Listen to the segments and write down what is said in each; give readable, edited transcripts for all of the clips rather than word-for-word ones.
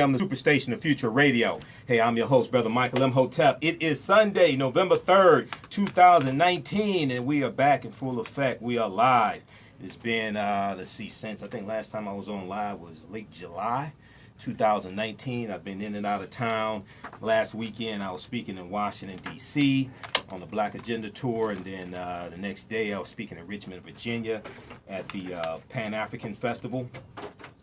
I'm the Superstation of Future Radio. Hey, I'm your host, Brother Michael Imhotep. It is Sunday, November 3rd, 2019, and we are back in full effect. We are live. It's been, let's see, since I think last time I was on live was late July 2019. I've been in and out of town. Last weekend, I was speaking in Washington, D.C. on the Black Agenda Tour, and then the next day, I was speaking in Richmond, Virginia at the Pan-African Festival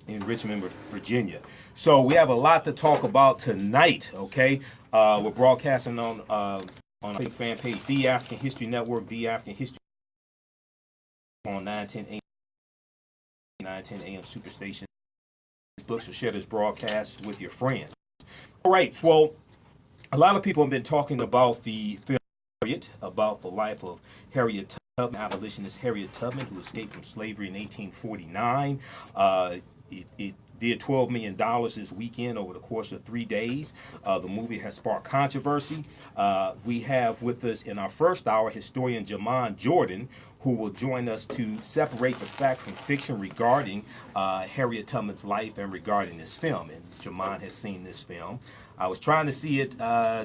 in Richmond, Virginia. So we have a lot to talk about tonight, okay? We're broadcasting on our fan page, The African History Network, The African History on 910 AM Superstation. So share this broadcast with your friends. All right, well, a lot of people have been talking about the film Harriet, about the life of Harriet Tubman, abolitionist Harriet Tubman, who escaped from slavery in 1849. It did $12 million this weekend over the course of 3 days. The movie has sparked controversy. We have with us in our first hour historian Jamon Jordan, who will join us to separate the fact from fiction regarding Harriet Tubman's life and regarding this film. And Jamon has seen this film. I was trying to see it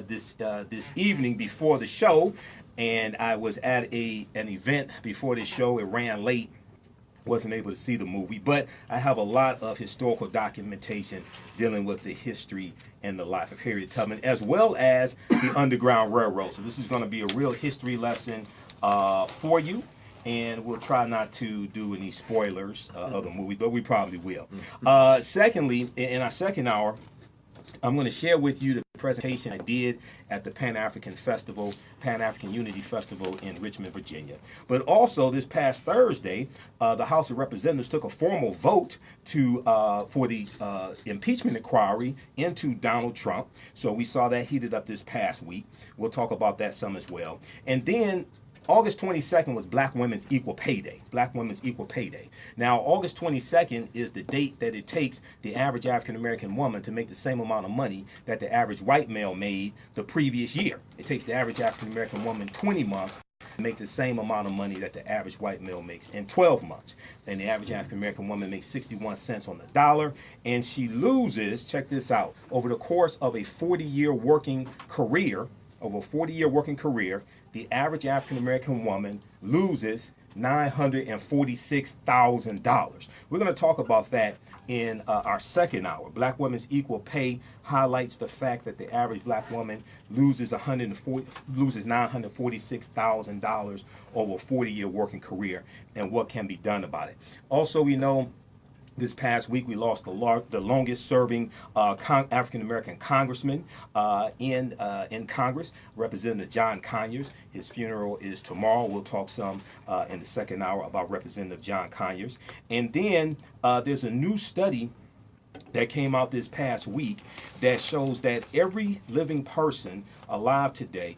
this evening before the show, and I was at an event before the show. It ran late. Wasn't able to see the movie, but I have a lot of historical documentation dealing with the history and the life of Harriet Tubman, as well as the Underground Railroad. So this is going to be a real history lesson for you, and we'll try not to do any spoilers of the movie, but we probably will. Secondly, in our second hour, I'm going to share with you the presentation I did at the Pan-African Festival, Pan-African Unity Festival in Richmond, Virginia. But also this past Thursday, the House of Representatives took a formal vote for the impeachment inquiry into Donald Trump. So we saw that heated up this past week. We'll talk about that some as well. And then August 22nd was Black Women's Equal Pay Day. Black Women's Equal Pay Day. Now, August 22nd is the date that it takes the average African-American woman to make the same amount of money that the average white male made the previous year. It takes the average African-American woman 20 months to make the same amount of money that the average white male makes in 12 months. And the average African-American woman makes 61 cents on the dollar, and she loses, check this out, over the course of a 40-year working career, the average African-American woman loses $946,000. We're going to talk about that in our second hour. Black Women's Equal Pay highlights the fact that the average black woman loses $946,000 over a 40-year working career, and what can be done about it. Also, we know this past week, we lost the longest-serving African-American congressman in Congress, Representative John Conyers. His funeral is tomorrow. We'll talk some in the second hour about Representative John Conyers. And then there's a new study that came out this past week that shows that every living person alive today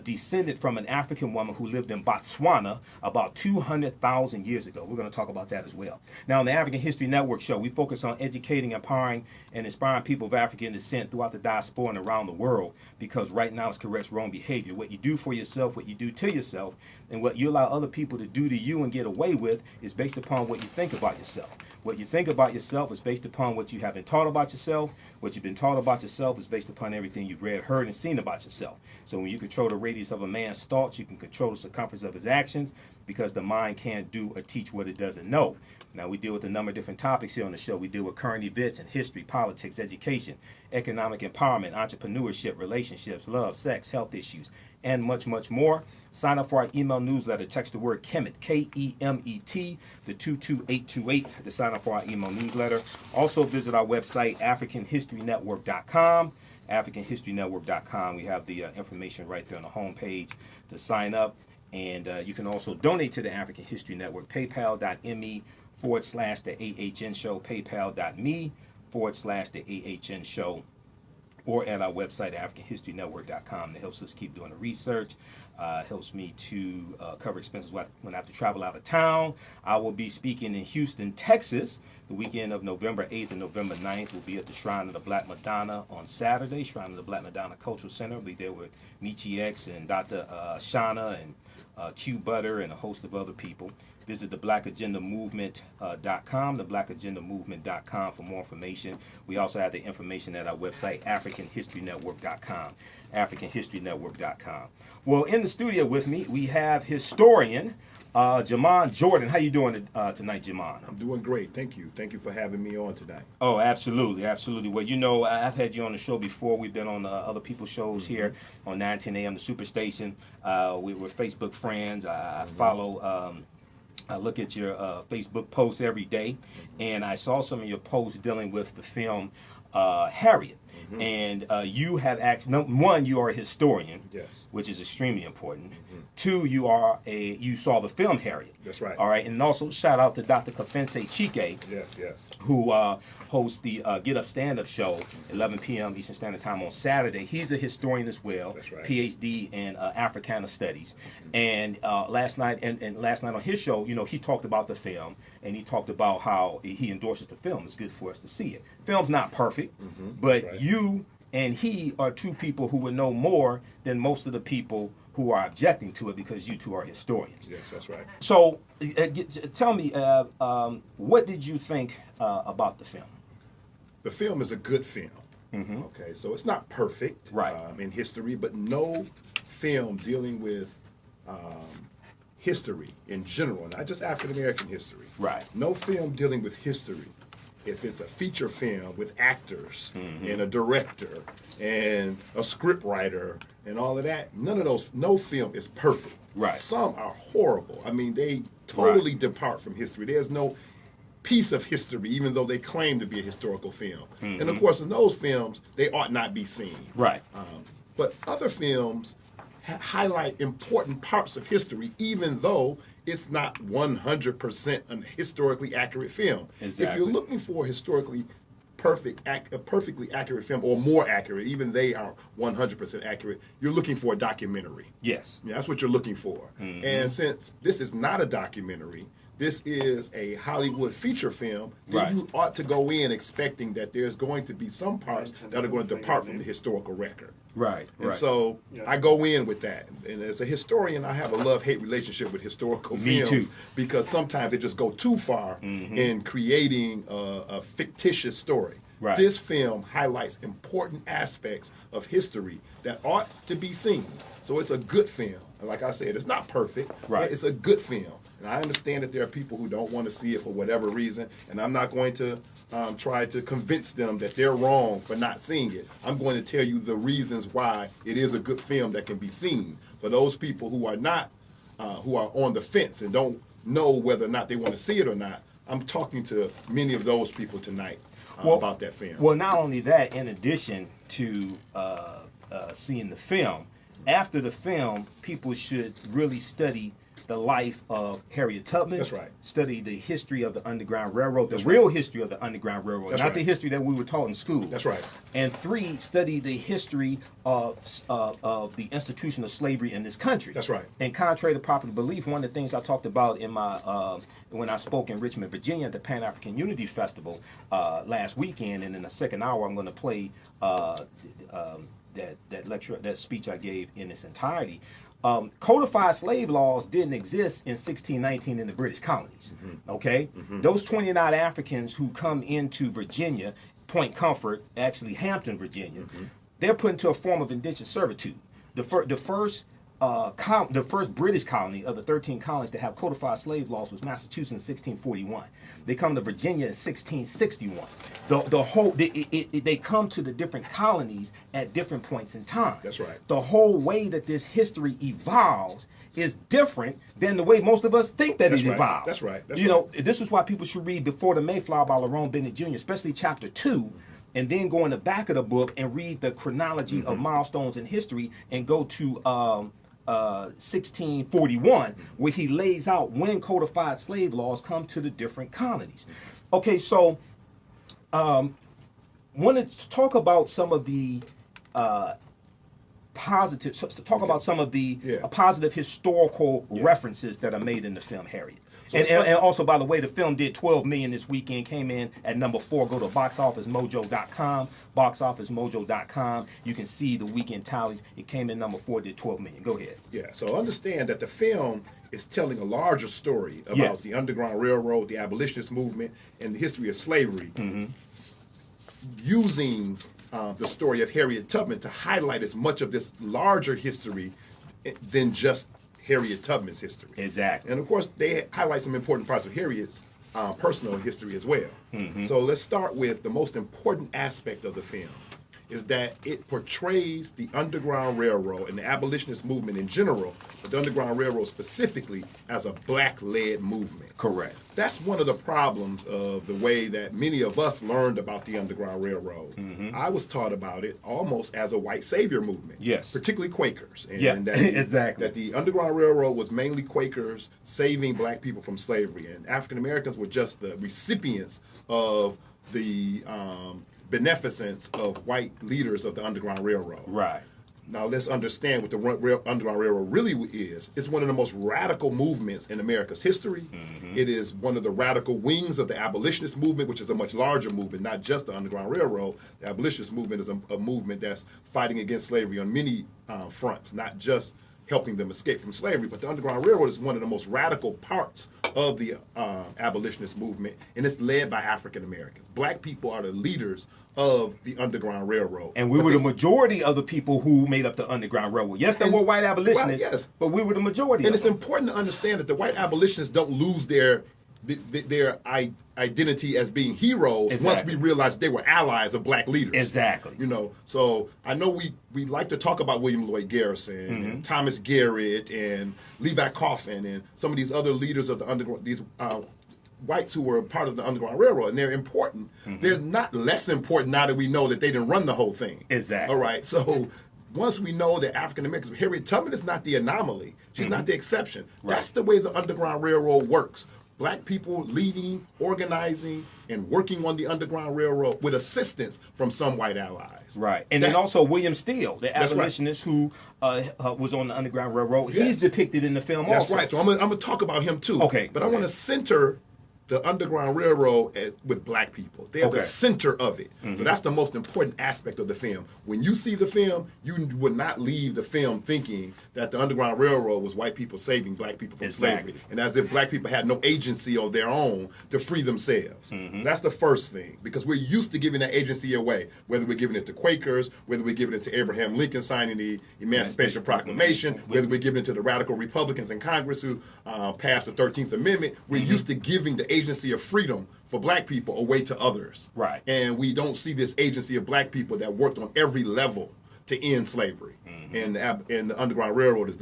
descended from an African woman who lived in Botswana about 200,000 years ago. We're going to talk about that as well. Now, on the African History Network show, we focus on educating, empowering, and inspiring people of African descent throughout the diaspora and around the world, because right now it's corrects wrong behavior. What you do for yourself, what you do to yourself, and what you allow other people to do to you and get away with is based upon what you think about yourself. What you think about yourself is based upon what you have been taught about yourself. What you've been taught about yourself is based upon everything you've read, heard, and seen about yourself. So when you control the radius of a man's thoughts, you can control the circumference of his actions, because the mind can't do or teach what it doesn't know. Now, we deal with a number of different topics here on the show. We deal with current events in history, politics, education, economic empowerment, entrepreneurship, relationships, love, sex, health issues, and much, much more. Sign up for our email newsletter. Text the word KEMET, K-E-M-E-T, to 22828 to sign up for our email newsletter. Also visit our website, AfricanHistoryNetwork.com. AfricanHistoryNetwork.com. We have the information right there on the homepage to sign up. And you can also donate to the African History Network. PayPal.me/the AHN show. PayPal.me/the AHN show. Or at our website, AfricanHistoryNetwork.com. That helps us keep doing the research. Helps me to cover expenses when I have to travel out of town. I will be speaking in Houston, Texas, the weekend of November 8th and November 9th. We'll be at the Shrine of the Black Madonna on Saturday, Shrine of the Black Madonna Cultural Center. We'll be there with Michi X and Dr. Shauna and Q Butter, and a host of other people. Visit the blackagendamovement.com, theblack-agendamovement.com for more information. We also have the information at our website, africanhistorynetwork.com, africanhistorynetwork.com. Well, in the studio with me, we have historian Jamon Jordan. How you doing tonight, Jamon? I'm doing great. Thank you. Thank you for having me on tonight. Oh, absolutely, absolutely. Well, you know, I've had you on the show before. We've been on other people's shows here on 910 AM, the Superstation. We were Facebook friends. I follow. I look at your Facebook posts every day, and I saw some of your posts dealing with the film Harriet. And you have actually, one, you are a historian, yes, which is extremely important. Two, you saw the film Harriet. That's right. All right, and also shout out to Dr. Kafense Chike, yes, who hosts the Get Up Stand Up show, 11 p.m. Eastern Standard Time on Saturday. He's a historian as well, that's right, PhD in Africana Studies. And last night on his show, you know, he talked about the film, and he talked about how he endorses the film. It's good for us to see it. Film's not perfect, but right, you and he are two people who would know more than most of the people who are objecting to it, because you two are historians. yes, that's right. So tell me, what did you think about the film? The film is a good film. Okay, so it's not perfect, right, in history, but no film dealing with history in general, not just African American history. Right. No film dealing with history, if it's a feature film with actors and a director and a script writer and all of that, no film is perfect. Right. Some are horrible. I mean, they totally depart from history. There's no piece of history, even though they claim to be a historical film. And of course, in those films, they ought not be seen. Right. But other films highlight important parts of history, even though it's not 100% a historically accurate film. Exactly. If you're looking for a perfectly accurate film, or more accurate, even they are 100% accurate, you're looking for a documentary. Yes. Yeah, that's what you're looking for. And since this is not a documentary, this is a Hollywood feature film, then you ought to go in expecting that there's going to be some parts that are going to depart from the historical record. Right. And so I go in with that. And as a historian, I have a love-hate relationship with historical films. Too. Because sometimes they just go too far in creating a fictitious story. Right. This film highlights important aspects of history that ought to be seen. So it's a good film. And like I said, it's not perfect, but it's a good film. And I understand that there are people who don't want to see it for whatever reason, and I'm not going to try to convince them that they're wrong for not seeing it. I'm going to tell you the reasons why it is a good film that can be seen. For those people who are not, who are on the fence and don't know whether or not they want to see it or not, I'm talking to many of those people tonight about that film. Well, not only that, in addition to seeing the film, after the film, people should really study the life of Harriet Tubman. That's right. Study the history of the Underground Railroad, the real history of the Underground Railroad, That's not right. the history that we were taught in school. That's right. And three, study the history of the institution of slavery in this country. That's right. And contrary to popular belief, one of the things I talked about in my when I spoke in Richmond, Virginia at the Pan-African Unity Festival last weekend, and in the second hour I'm going to play that lecture, that speech I gave in its entirety. Codified slave laws didn't exist in 1619 in the British colonies. Okay, those 29 Africans who come into Virginia, Point Comfort, actually Hampton, Virginia, they're put into a form of indentured servitude. The first British colony of the 13 colonies to have codified slave laws was Massachusetts in 1641. They come to Virginia in 1661. They come to the different colonies at different points in time. That's right. The whole way that this history evolves is different than the way most of us think that it evolves. That's right. You know, this is why people should read Before the Mayflower by Lerone Bennett Jr., especially chapter 2. And then go in the back of the book and read the chronology of milestones in history, and go to 1641, where he lays out when codified slave laws come to the different colonies. Okay, so wanted to talk about some of the positive, talk about some of the Yeah. positive historical references that are made in the film Harriet. So And also, by the way, the film did 12 million this weekend, came in at number 4. Go to boxofficemojo.com, boxofficemojo.com. You can see the weekend tallies. It came in number 4, did 12 million. Go ahead. Yeah, so understand that the film is telling a larger story about Yes. the Underground Railroad, the abolitionist movement, and the history of slavery, using the story of Harriet Tubman to highlight as much of this larger history than just Harriet Tubman's history. Exactly. And of course, they highlight some important parts of Harriet's personal history as well. So let's start with the most important aspect of the film, is that it portrays the Underground Railroad and the abolitionist movement in general, but the Underground Railroad specifically, as a black-led movement. Correct. That's one of the problems of the way that many of us learned about the Underground Railroad. I was taught about it almost as a white savior movement. Yes. Particularly Quakers. And Yeah, that exactly. That the Underground Railroad was mainly Quakers saving black people from slavery, and African Americans were just the recipients of the beneficence of white leaders of the Underground Railroad. Right. Now let's understand what the Underground Railroad really is. It's one of the most radical movements in America's history. It is one of the radical wings of the abolitionist movement, which is a much larger movement, not just the Underground Railroad. The abolitionist movement is a movement that's fighting against slavery on many fronts, not just helping them escape from slavery, but the Underground Railroad is one of the most radical parts of the abolitionist movement, and it's led by African Americans. Black people are the leaders of the Underground Railroad. And we were the majority of the people who made up the Underground Railroad. Yes, there were white abolitionists, yes. but we were the majority And of it's them. important to understand that the white abolitionists don't lose their identity as being heroes once Exactly. we realize they were allies of black leaders. Exactly. You know, so I know we like to talk about William Lloyd Garrison and Thomas Garrett and Levi Coffin and some of these other leaders of the underground, these whites who were part of the Underground Railroad, and they're important. They're not less important now that we know that they didn't run the whole thing. Exactly. All right, so once we know that African Americans, Harriet Tubman is not the anomaly. She's not the exception. Right. That's the way the Underground Railroad works. Black people leading, organizing, and working on the Underground Railroad with assistance from some white allies. Right. And then also William Steele, the right. abolitionist who was on the Underground Railroad. Yes. He's depicted in the film That's also. right. So I'm gonna talk about him too. Okay, But I want to center the Underground Railroad with black people. They're the center of it. So that's the most important aspect of the film. When you see the film, you would not leave the film thinking that the Underground Railroad was white people saving black people from slavery, and as if black people had no agency of their own to free themselves. That's the first thing, because we're used to giving that agency away, whether we're giving it to Quakers, whether we're giving it to Abraham Lincoln signing the Emancipation Proclamation, whether we're giving it to the radical Republicans in Congress who passed the 13th Amendment. We're used to giving the agency of freedom for black people away to others. Right. And we don't see this agency of black people that worked on every level to end slavery. And the Underground Railroad is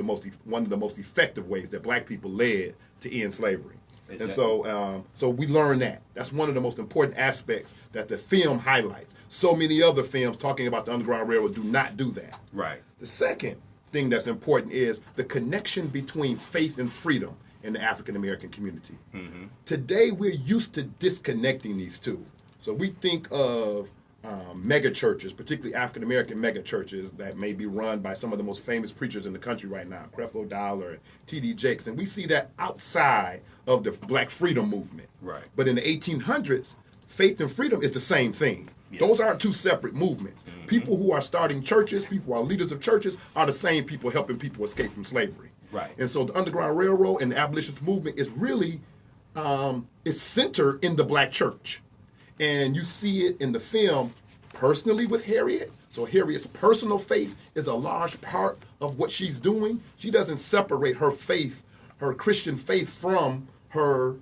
one of the most effective ways that black people led to end slavery. Exactly. And so we learn that. That's one of the most important aspects that the film highlights. So many other films talking about the Underground Railroad do not do that. Right. The second thing that's important is the connection between faith and freedom in the African American community. Today, we're used to disconnecting these two. So we think of mega churches, particularly African American mega churches that may be run by some of the most famous preachers in the country right now, Creflo Dollar and T.D. Jakes, and we see that outside of the Black freedom movement. Right. But in the 1800s, faith and freedom is the same thing. Yes. Those aren't two separate movements. People who are starting churches, people who are leaders of churches, are the same people helping people escape from slavery. Right. And so the Underground Railroad and the abolitionist movement is really is centered in the black church. And you see it in the film personally with Harriet. So Harriet's personal faith is a large part of what she's doing. She doesn't separate her faith, her Christian faith, from her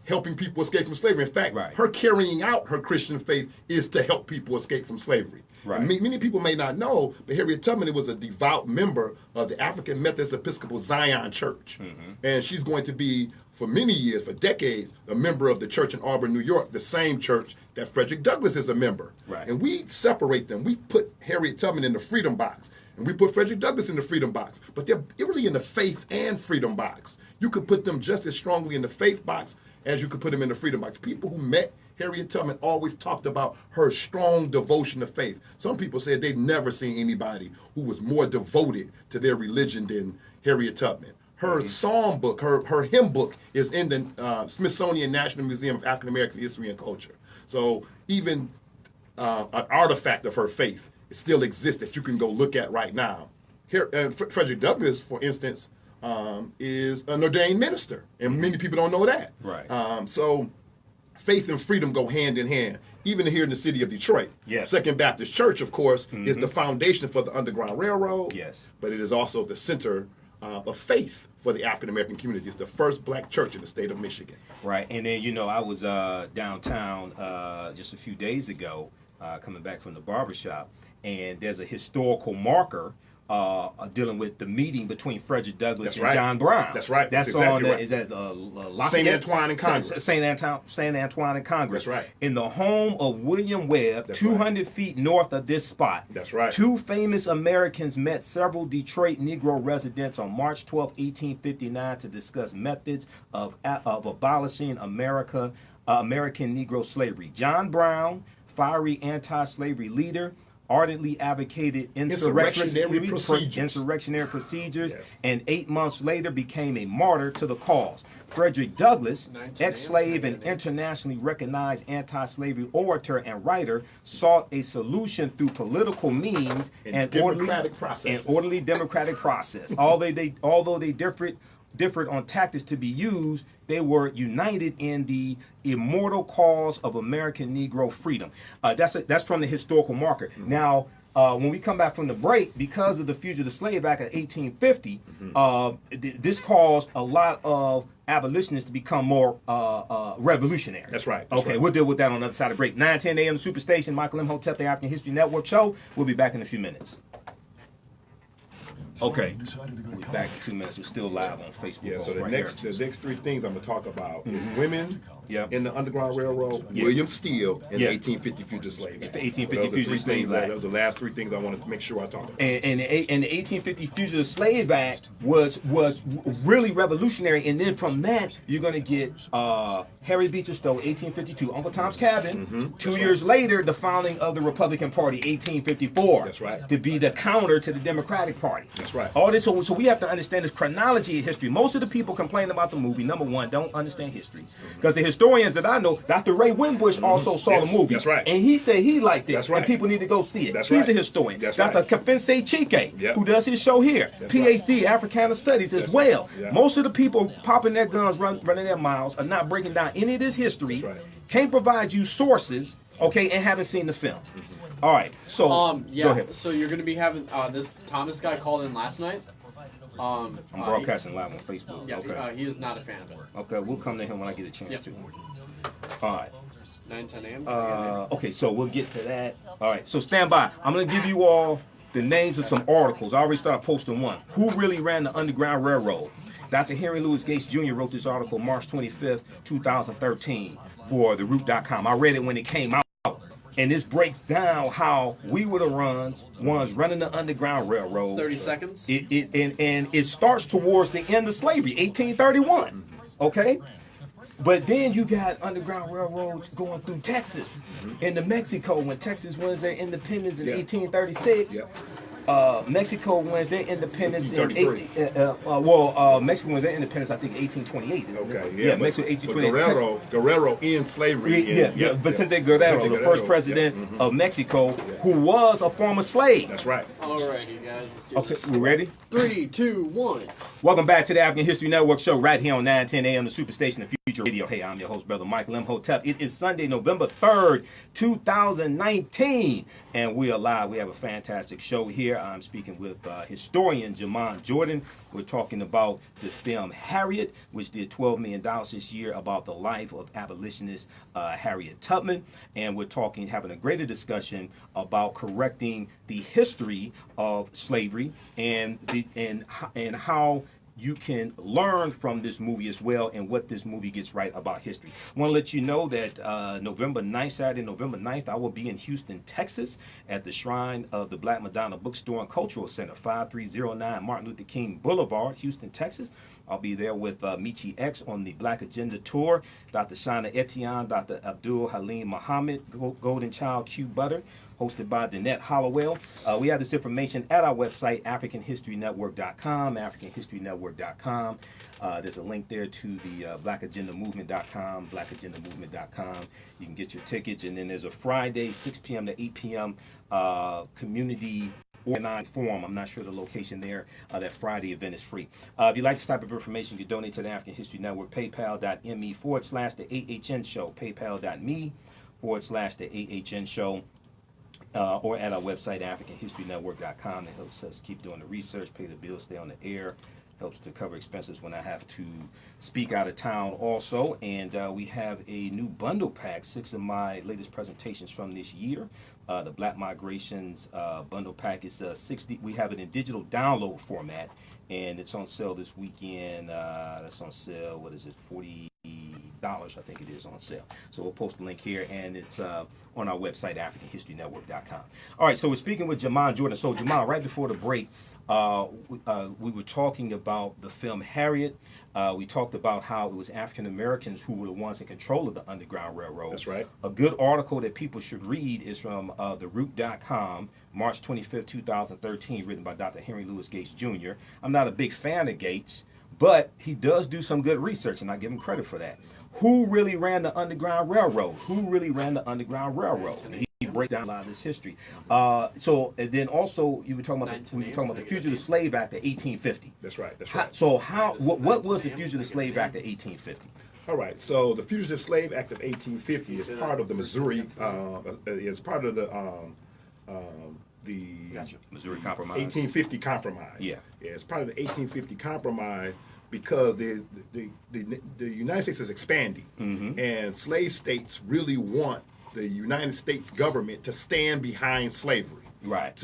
helping people escape from slavery. In fact, her carrying out her Christian faith is to help people escape from slavery. Right. And many people may not know, but Harriet Tubman was a devout member of the African Methodist Episcopal Zion Church. And she's going to be, for many years, for decades, a member of the church in Auburn, New York, the same church that Frederick Douglass is a member. Right. And we separate them. We put Harriet Tubman in the freedom box, and we put Frederick Douglass in the freedom box. But they're really in the faith and freedom box. You could put them just as strongly in the faith box as you could put them in the freedom box. People who met Harriet Tubman always talked about her strong devotion to faith. Some people said they've never seen anybody who was more devoted to their religion than Harriet Tubman. Her psalm book, her hymn book, is in the Smithsonian National Museum of African American History and Culture. So even an artifact of her faith still exists that you can go look at right now. Here, Frederick Douglass, for instance, is an ordained minister, and many people don't know that. Right. So faith and freedom go hand in hand. Even here in the city of Detroit, yes. Second Baptist Church, of course, is the foundation for the Underground Railroad. Yes. But it is also the center of faith for the African American community. It's the first black church in the state of Michigan. Right. And then, you know, I was downtown just a few days ago, coming back from the barbershop, and there's a historical marker dealing with the meeting between Frederick Douglass and John Brown. That's right. That's exactly on right. Is that St. Antoine and Congress. St. Antoine and Congress. That's right. In the home of William Webb, That's 200 feet north of this spot. That's right. Two famous Americans met several Detroit Negro residents on March 12, 1859 to discuss methods of abolishing American Negro slavery. John Brown, fiery anti-slavery leader, ardently advocated insurrectionary procedures, yes. and 8 months later became a martyr to the cause. Frederick Douglass, ex-slave and internationally recognized anti-slavery orator and writer, sought a solution through political means and orderly democratic process. Although they differed on tactics to be used, they were united in the immortal cause of American Negro freedom. That's from the historical marker. Mm-hmm. Now, when we come back from the break, because of the Fugitive Slave Act of 1850, this caused a lot of abolitionists to become more revolutionary. That's right. Okay, we'll deal with that on the other side of the break. 9:10 a.m. Superstation, Michael Imhotep, the African History Network show. We'll be back in a few minutes. Okay, we're back in 2 minutes. We're still live on Facebook. Yeah, so the next three things I'm going to talk about is women in the Underground Railroad, William Steele, and the 1850 Fugitive Slave Act. The 1850 Fugitive Slave Act. Those are the last three things I want to make sure I talk about. And the 1850 Fugitive Slave Act was really revolutionary. And then from that, you're going to get Harry Beecher Stowe, 1852, Uncle Tom's Cabin. 2 years later, the founding of the Republican Party, 1854. That's right. To be the counter to the Democratic Party. That's right. All this, so we have to understand this chronology of history. Most of the people complaining about the movie, number one, don't understand history. Because the historians that I know, Dr. Ray Winbush also saw the movie. That's right. And he said he liked it. That's right. And people need to go see it. That's He's right. a historian. That's Dr. right. Kafense Chike, who does his show here, That's PhD, Africana Studies as well. Yeah. Most of the people popping their guns, running their mouths, are not breaking down any of this history, That's right. can't provide you sources, okay, and haven't seen the film. All right, so go ahead. So you're going to be having this Thomas guy called in last night. I'm broadcasting live on Facebook. Yeah, okay. He is not a fan of it. Okay, we'll come to him when I get a chance to. All right. 9:10 a.m. Okay, so we'll get to that. All right, so stand by. I'm going to give you all the names of some articles. I already started posting one. Who really ran the Underground Railroad? Dr. Henry Louis Gates Jr. wrote this article March 25th, 2013 for TheRoot.com. I read it when it came out. And this breaks down how we were the ones running the Underground Railroad. 30 seconds. And it starts towards the end of slavery, 1831. Okay? But then you got Underground Railroads going through Texas into Mexico when Texas wins their independence in 1836. Mexico wins their independence in Mexico wins their independence, I think, 1828. Okay, Mexico 1828. Guerrero in slavery. Vicente Guerrero, the first president of Mexico, who was a former slave. That's right. Alrighty, guys. Let's do this. We ready? 3, 2, 1. Welcome back to the African History Network show right here on 9:10 a.m. the Superstation of Future Radio. Hey, I'm your host, Brother Michael Imhotep. It is Sunday, November 3rd, 2019, and we are live. We have a fantastic show here. I'm speaking with historian Jamon Jordan. We're talking about the film Harriet, which did $12 million this year, about the life of abolitionist Harriet Tubman, and we're having a greater discussion about correcting the history of slavery and how you can learn from this movie as well and what this movie gets right about history. I want to let you know that November 9th, Saturday, November 9th, I will be in Houston, Texas at the Shrine of the Black Madonna Bookstore and Cultural Center, 5309 Martin Luther King Boulevard, Houston, Texas. I'll be there with Michi X on the Black Agenda Tour, Dr. Shana Etienne, Dr. Abdul Halim Muhammad, Golden Child Q Butter, hosted by Danette Hollowell. We have this information at our website, AfricanHistoryNetwork.com, AfricanHistoryNetwork.com. There's a link there to the BlackAgendaMovement.com, BlackAgendaMovement.com. You can get your tickets, and then there's a Friday, 6 p.m. to 8 p.m. Community organized forum. I'm not sure the location there. That Friday event is free. If you like this type of information, you can donate to the African History Network, paypal.me/the AHN show, paypal.me/the AHN show. Or at our website, AfricanHistoryNetwork.com. That helps us keep doing the research, pay the bills, stay on the air, helps to cover expenses when I have to speak out of town also. And we have a new bundle pack, 6 of my latest presentations from this year. The Black Migrations bundle pack is 60. We have it in digital download format, and it's on sale this weekend. That's on sale, what is it, $40, I think it is on sale. So we'll post the link here, and it's on our website, AfricanHistoryNetwork.com. All right, so we're speaking with Jamon Jordan. So Jamon, right before the break, we were talking about the film Harriet. We talked about how it was African Americans who were the ones in control of the Underground Railroad. That's right. A good article that people should read is from TheRoot.com, March 25th, 2013, written by Dr. Henry Louis Gates Jr. I'm not a big fan of Gates, but he does do some good research, and I give him credit for that. Who really ran the Underground Railroad? Who really ran the Underground Railroad? And he breaks down a lot of this history. So, and then also you were talking about the Fugitive Slave Act of 1850. That's right. That's right. What was the Fugitive Slave Act of 1850? All right. So the Fugitive Slave Act of 1850 is part of the Missouri. Is part of the Missouri Compromise. 1850 Compromise. Yeah. It's part of the 1850 Compromise because the United States is expanding, and slave states really want the United States government to stand behind slavery. Right.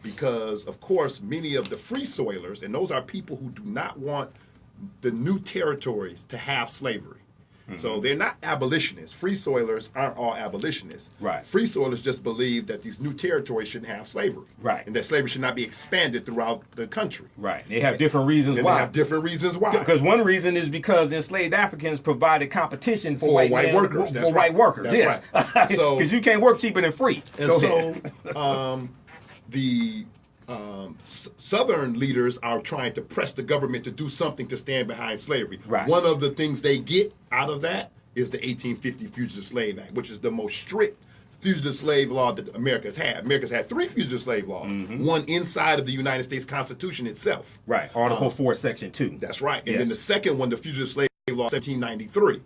Because of course many of the free soilers, and those are people who do not want the new territories to have slavery. So they're not abolitionists. Free soilers aren't all abolitionists. Right. Free soilers just believe that these new territories shouldn't have slavery. Right. And that slavery should not be expanded throughout the country. Right. They have different reasons why. They have different reasons why. Because one reason is because enslaved Africans provided competition for white workers. That's white workers. That's yes. Right. So because you can't work cheaper than free. And so the Southern leaders are trying to press the government to do something to stand behind slavery. Right. One of the things they get out of that is the 1850 Fugitive Slave Act, which is the most strict fugitive slave law that America's had. America's had 3 fugitive slave laws, one inside of the United States Constitution itself. Right, Article 4, Section 2. That's right. And then the second one, the Fugitive Slave Law, 1793,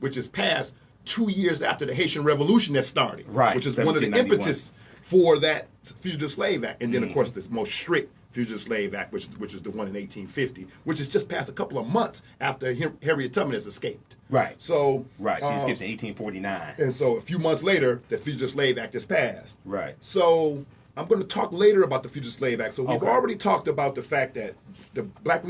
which is passed 2 years after the Haitian Revolution that started. Right, which is one of the impetus for that Fugitive Slave Act. And then, of course, the most strict Fugitive Slave Act, which is the one in 1850, which is just passed a couple of months after Harriet Tubman has escaped. Right. So she escapes in 1849. And so a few months later, the Fugitive Slave Act is passed. Right. So I'm going to talk later about the Fugitive Slave Act. So we've already talked about the fact that the black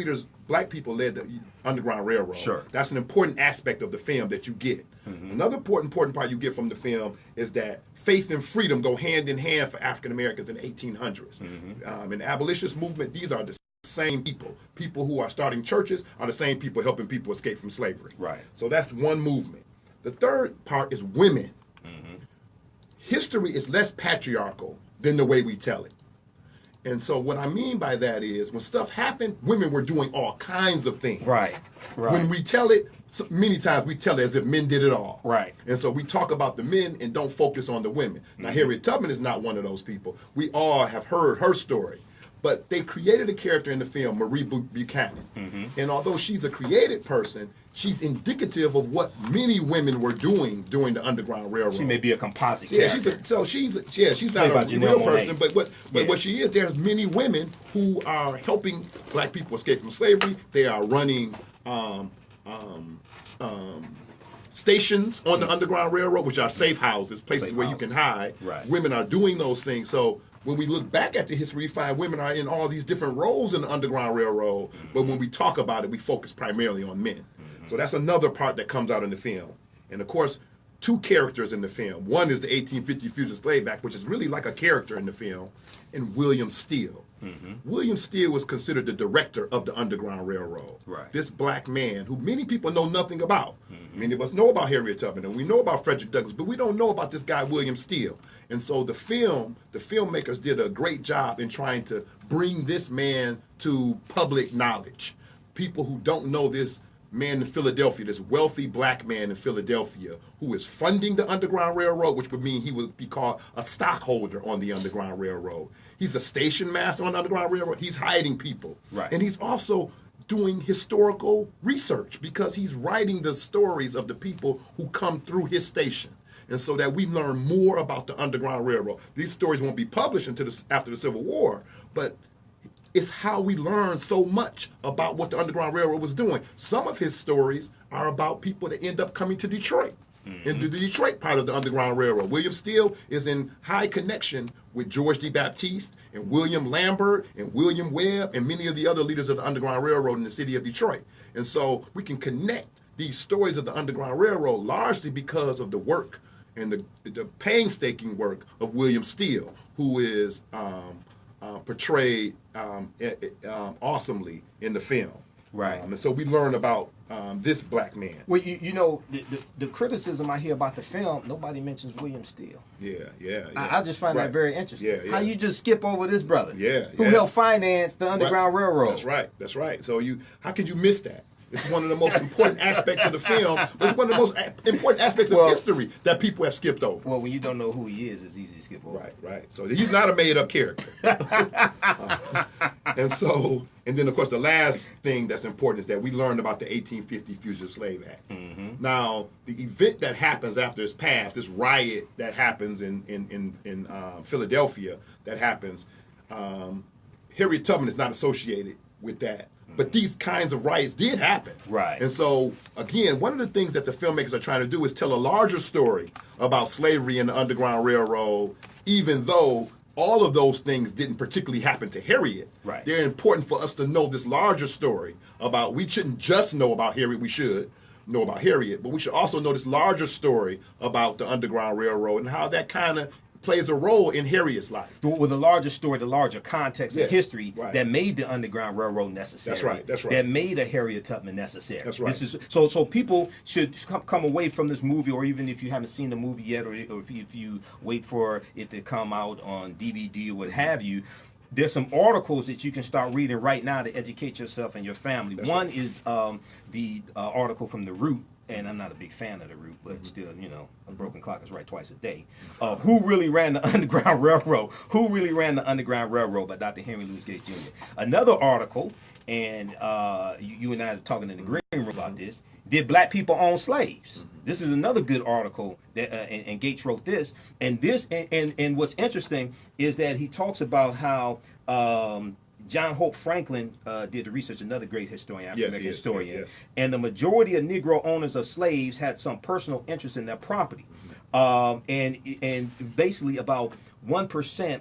people led the Underground Railroad. Sure. That's an important aspect of the film that you get. Another important part you get from the film is that faith and freedom go hand in hand for African Americans in the 1800s. In the abolitionist movement, these are the same people. People who are starting churches are the same people helping people escape from slavery. Right. So that's one movement. The third part is women. History is less patriarchal than the way we tell it. And so what I mean by that is when stuff happened, women were doing all kinds of things. Right. When we tell it, many times we tell it as if men did it all. Right. And so we talk about the men and don't focus on the women. Now, Harriet Tubman is not one of those people. We all have heard her story. But they created a character in the film, Marie Buchanan. And although she's a creative person, she's indicative of what many women were doing during the Underground Railroad. She may be a composite character. She's not a real person, but what she is, there's many women who are helping black people escape from slavery. They are running stations on the Underground Railroad, which are safe houses, places where you can hide. Right. Women are doing those things. So when we look back at the history, we find women are in all these different roles in the Underground Railroad, but when we talk about it, we focus primarily on men. So that's another part that comes out in the film. And of course, two characters in the film. One is the 1850 Fugitive Slave Act, which is really like a character in the film, and William Steele. William Steele was considered the director of the Underground Railroad. Right. This black man who many people know nothing about. Many of us know about Harriet Tubman, and we know about Frederick Douglass, but we don't know about this guy, William Steele. And so the filmmakers did a great job in trying to bring this man to public knowledge. People who don't know this man in Philadelphia, this wealthy black man in Philadelphia who is funding the Underground Railroad, which would mean he would be called a stockholder on the Underground Railroad. He's a station master on the Underground Railroad. He's hiding people. Right. And he's also doing historical research because he's writing the stories of the people who come through his station. And so that we learn more about the Underground Railroad. These stories won't be published until after the Civil War, but it's how we learn so much about what the Underground Railroad was doing. Some of his stories are about people that end up coming to Detroit, into the Detroit part of the Underground Railroad. William Steele is in high connection with George D. Baptiste and William Lambert and William Webb and many of the other leaders of the Underground Railroad in the city of Detroit. And so we can connect these stories of the Underground Railroad largely because of the work and the painstaking work of William Steele, who is portrayed awesomely in the film. Right. And so we learn about this black man. Well, you know, the criticism I hear about the film, nobody mentions William Steele. Yeah. I just find that very interesting. Yeah. How you just skip over this brother? Who Yeah. helped finance the Underground Railroad? That's right. So how could you miss that? It's one of the most important aspects of the film, but it's one of the most important aspects of history that people have skipped over. Well, when you don't know who he is, it's easy to skip over. Right. So he's not a made-up character. And then, of course, the last thing that's important is that we learned about the 1850 Fugitive Slave Act. Now, the event that happens after it's passed, this riot that happens in Philadelphia that happens, Harriet Tubman is not associated with that. But these kinds of riots did happen. Right. And so, again, one of the things that the filmmakers are trying to do is tell a larger story about slavery and the Underground Railroad, even though all of those things didn't particularly happen to Harriet. Right. They're important for us to know this larger story about, we shouldn't just know about Harriet, we should know about Harriet, but we should also know this larger story about the Underground Railroad and how that kind of plays a role in Harriet's life. With the larger story, the larger context of history right. that made the Underground Railroad necessary. That's right. That made a Harriet Tubman necessary. That's right. This is so people should come away from this movie, or even if you haven't seen the movie yet, or if you wait for it to come out on DVD or what have you. There's some articles that you can start reading right now to educate yourself and your family. One is the article from The Root, and I'm not a big fan of The Root, but still, you know, a broken clock is right twice a day, of who really ran the Underground Railroad, by Dr. Henry Louis Gates Jr. Another article, and you and I are talking in the green room about this, did black people own slaves? This is another good article that and Gates wrote this, and what's interesting is that he talks about how John Hope Franklin did the research, another great historian, African-American historian, yes. And the majority of Negro owners of slaves had some personal interest in their property, and basically about 1%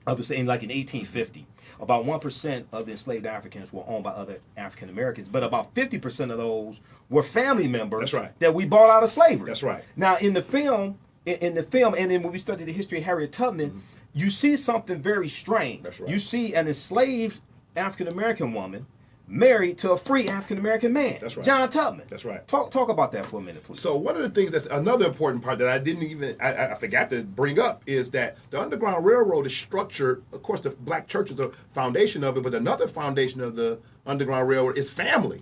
of the same, like in 1850. About 1% of the enslaved Africans were owned by other African Americans, but about 50% of those were family members That's right. that we bought out of slavery. That's right. Now, in the film, and then when we study the history of Harriet Tubman, you see something very strange. That's right. You see an enslaved African American woman married to a free African American man. That's right. John Tubman. That's right. Talk about that for a minute, please. So one of the things that's another important part that I forgot to bring up is that the Underground Railroad is structured, of course the black church is the foundation of it, but another foundation of the Underground Railroad is family.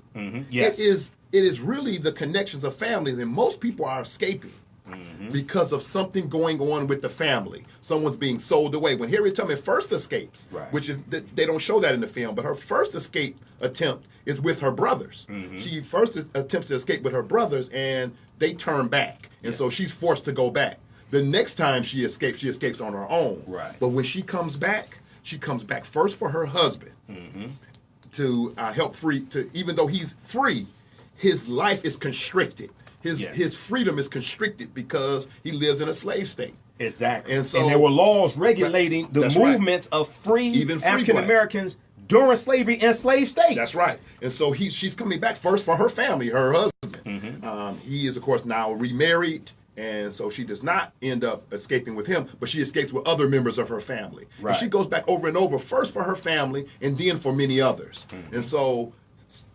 Yes. It is really the connections of families, and most people are escaping because of something going on with the family. Someone's being sold away. When Harriet Tubman first escapes, which is they don't show that in the film, but her first escape attempt is with her brothers. She first attempts to escape with her brothers, and they turn back, and so she's forced to go back. The next time she escapes on her own. Right. But when she comes back first for her husband to help free. Even though he's free, his life is constricted. His freedom is constricted because he lives in a slave state. Exactly. And so there were laws regulating the movements of Even free African Americans during slavery in slave states. That's right. And so she's coming back first for her family, her husband. He is, of course, now remarried. And so she does not end up escaping with him, but she escapes with other members of her family. Right. And she goes back over and over, first for her family and then for many others. And so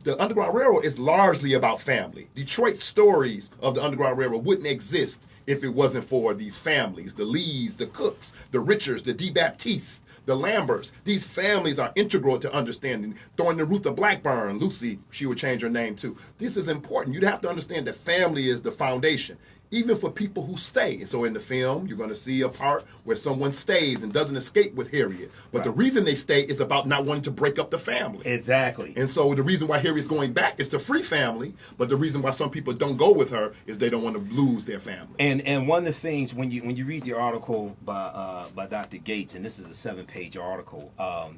the Underground Railroad is largely about family. Detroit stories of the Underground Railroad wouldn't exist if it wasn't for these families, the Lees, the Cooks, the Richards, the DeBaptistes, the Lamberts. These families are integral to understanding. Throwing in Ruther Blackburn, Lucy, she would change her name too. This is important. You'd have to understand that family is the foundation, even for people who stay. So in the film, you're going to see a part where someone stays and doesn't escape with Harriet. But the reason they stay is about not wanting to break up the family. Exactly. And so the reason why Harriet's going back is to free family, but the reason why some people don't go with her is they don't want to lose their family. And one of the things when you read the article by Dr. Gates, and this is a 7-page article,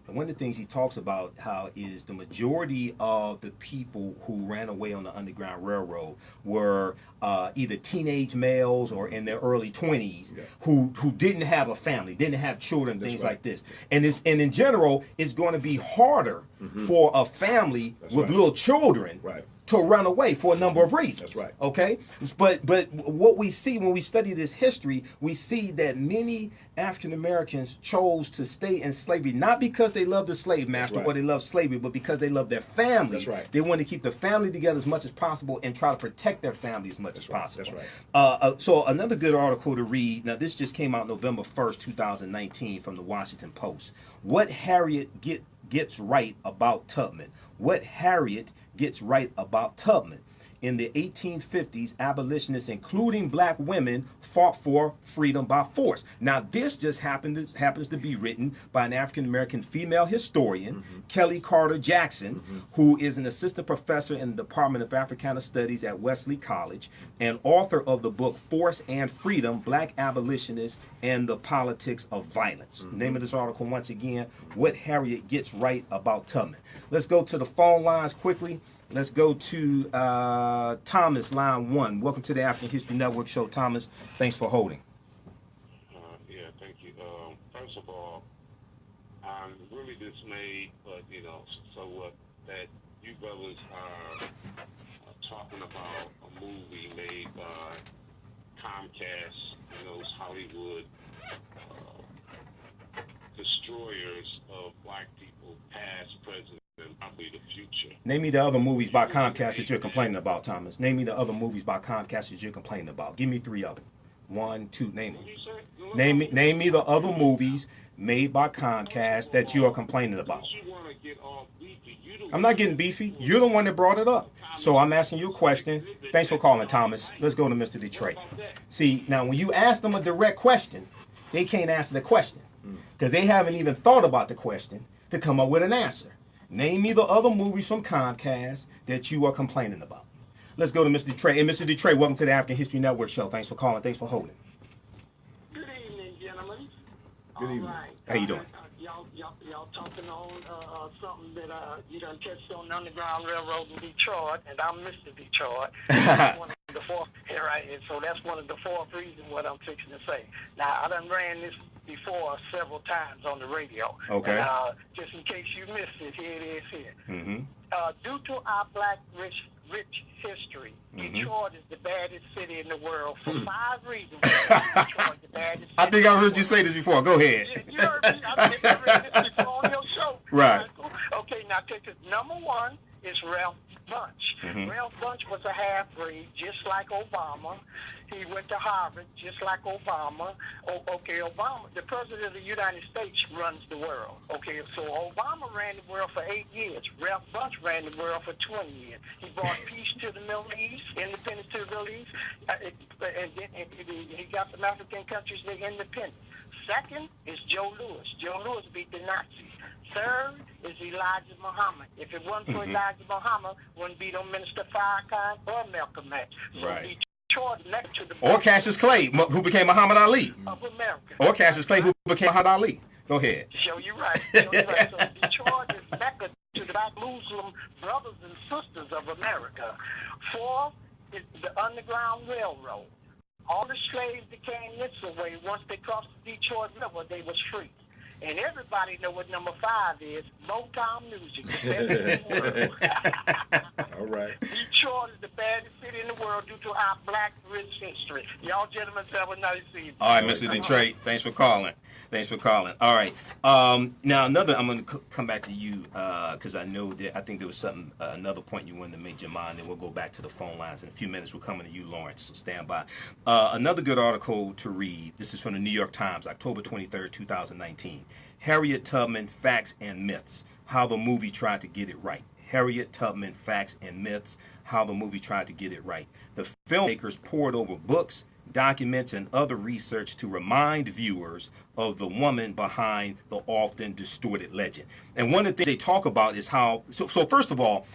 one of the things he talks about how is the majority of the people who ran away on the Underground Railroad were either teenage males or in their early 20s who didn't have a family, didn't have children, things like this. And in general, it's going to be harder for a family with little children to run away for a number of reasons. That's right. Okay? But what we see when we study this history, we see that many African Americans chose to stay in slavery, not because they loved the slave master or they loved slavery, but because they loved their family. That's right. They wanted to keep the family together as much as possible and try to protect their family as much as possible. That's right. So another good article to read, now this just came out November 1st, 2019 from the Washington Post. What Harriet gets right about Tubman. What Harriet gets right about Tubman. In the 1850s, abolitionists, including black women, fought for freedom by force. Now, this just happens to be written by an African-American female historian, Kelly Carter Jackson, who is an assistant professor in the Department of Africana Studies at Wesley College and author of the book Force and Freedom, Black Abolitionists and the Politics of Violence. Name of this article, once again, What Harriet Gets Right About Tubman. Let's go to the phone lines quickly. Let's go to Thomas, line 1. Welcome to the African History Network show, Thomas. Thanks for holding. Yeah, thank you. First of all, I'm really dismayed, but so what that you brothers are talking about a movie made by Comcast and those Hollywood destroyers of black people, past, present, and probably the future. Name me the other movies by Comcast that you're complaining about, Thomas. Name me the other movies by Comcast that you're complaining about. Give me 3 of them. 1, 2, name them. Name me the other movies made by Comcast that you are complaining about. I'm not getting beefy. You're the one that brought it up. So I'm asking you a question. Thanks for calling, Thomas. Let's go to Mr. Detroit. See, now when you ask them a direct question, they can't answer the question because they haven't even thought about the question to come up with an answer. Name me the other movies from Comcast that you are complaining about. Let's go to Mr. Detroit. And Mr. Detroit, welcome to the African History Network show. Thanks for calling. Thanks for holding. Good evening, gentlemen. Good evening. All right. How you doing? Y'all talking on something that you done touched on the Underground Railroad in Detroit, and I'm Mr. Detroit. One of the 4, right, and so that's one of the 4th reasons what I'm fixing to say. Now, I done ran this before several times on the radio. Okay. And, just in case you missed it, here it is here. Due to our black rich history, Detroit is the baddest city in the world for 5 reasons. Detroit, the baddest city I think I heard you say this before. Go ahead. You heard me. I read this before on your show. Right. Okay, now take it. Number 1 is Ralph Bunche. Ralph Bunche was a half-breed, just like Obama. He went to Harvard, just like Obama. Obama, the president of the United States, runs the world. Okay, so Obama ran the world for 8 years. Ralph Bunche ran the world for 20 years. He brought peace to the Middle East, independence to the Middle East, and he got some African countries their independence. Second is Joe Louis. Joe Louis beat the Nazis. Third is Elijah Muhammad. If it wasn't for Elijah Muhammad, wouldn't be no Minister Farrakhan or Malcolm X. So Right. Detroit next to the Or Cassius Clay, who became Muhammad Ali. of America. Or Cassius Clay, who became Muhammad Ali. Go ahead. Show you right. So Detroit is Mecca to the black Muslim brothers and sisters of America. 4th is the Underground Railroad. all the slaves that came this way, once they crossed the Detroit River, they was free. And everybody know what number 5 is, Motown music. The best in the world. All right. Detroit is the baddest city in the world due to our black rich history. Y'all gentlemen have a nice evening. All right, Mr. Detroit, thanks for calling. All right. Now I'm going to come back to you because I think there was another point you wanted to make, Jamon, then we'll go back to the phone lines in a few minutes. We're coming to you, Lawrence, so stand by. Another good article to read. This is from the New York Times, October 23rd, 2019. Harriet Tubman, Facts and Myths, How the Movie Tried to Get It Right. Harriet Tubman, Facts and Myths, How the Movie Tried to Get It Right. The filmmakers pored over books, documents, and other research to remind viewers of the woman behind the often distorted legend. And one of the things they talk about is how, so first of all,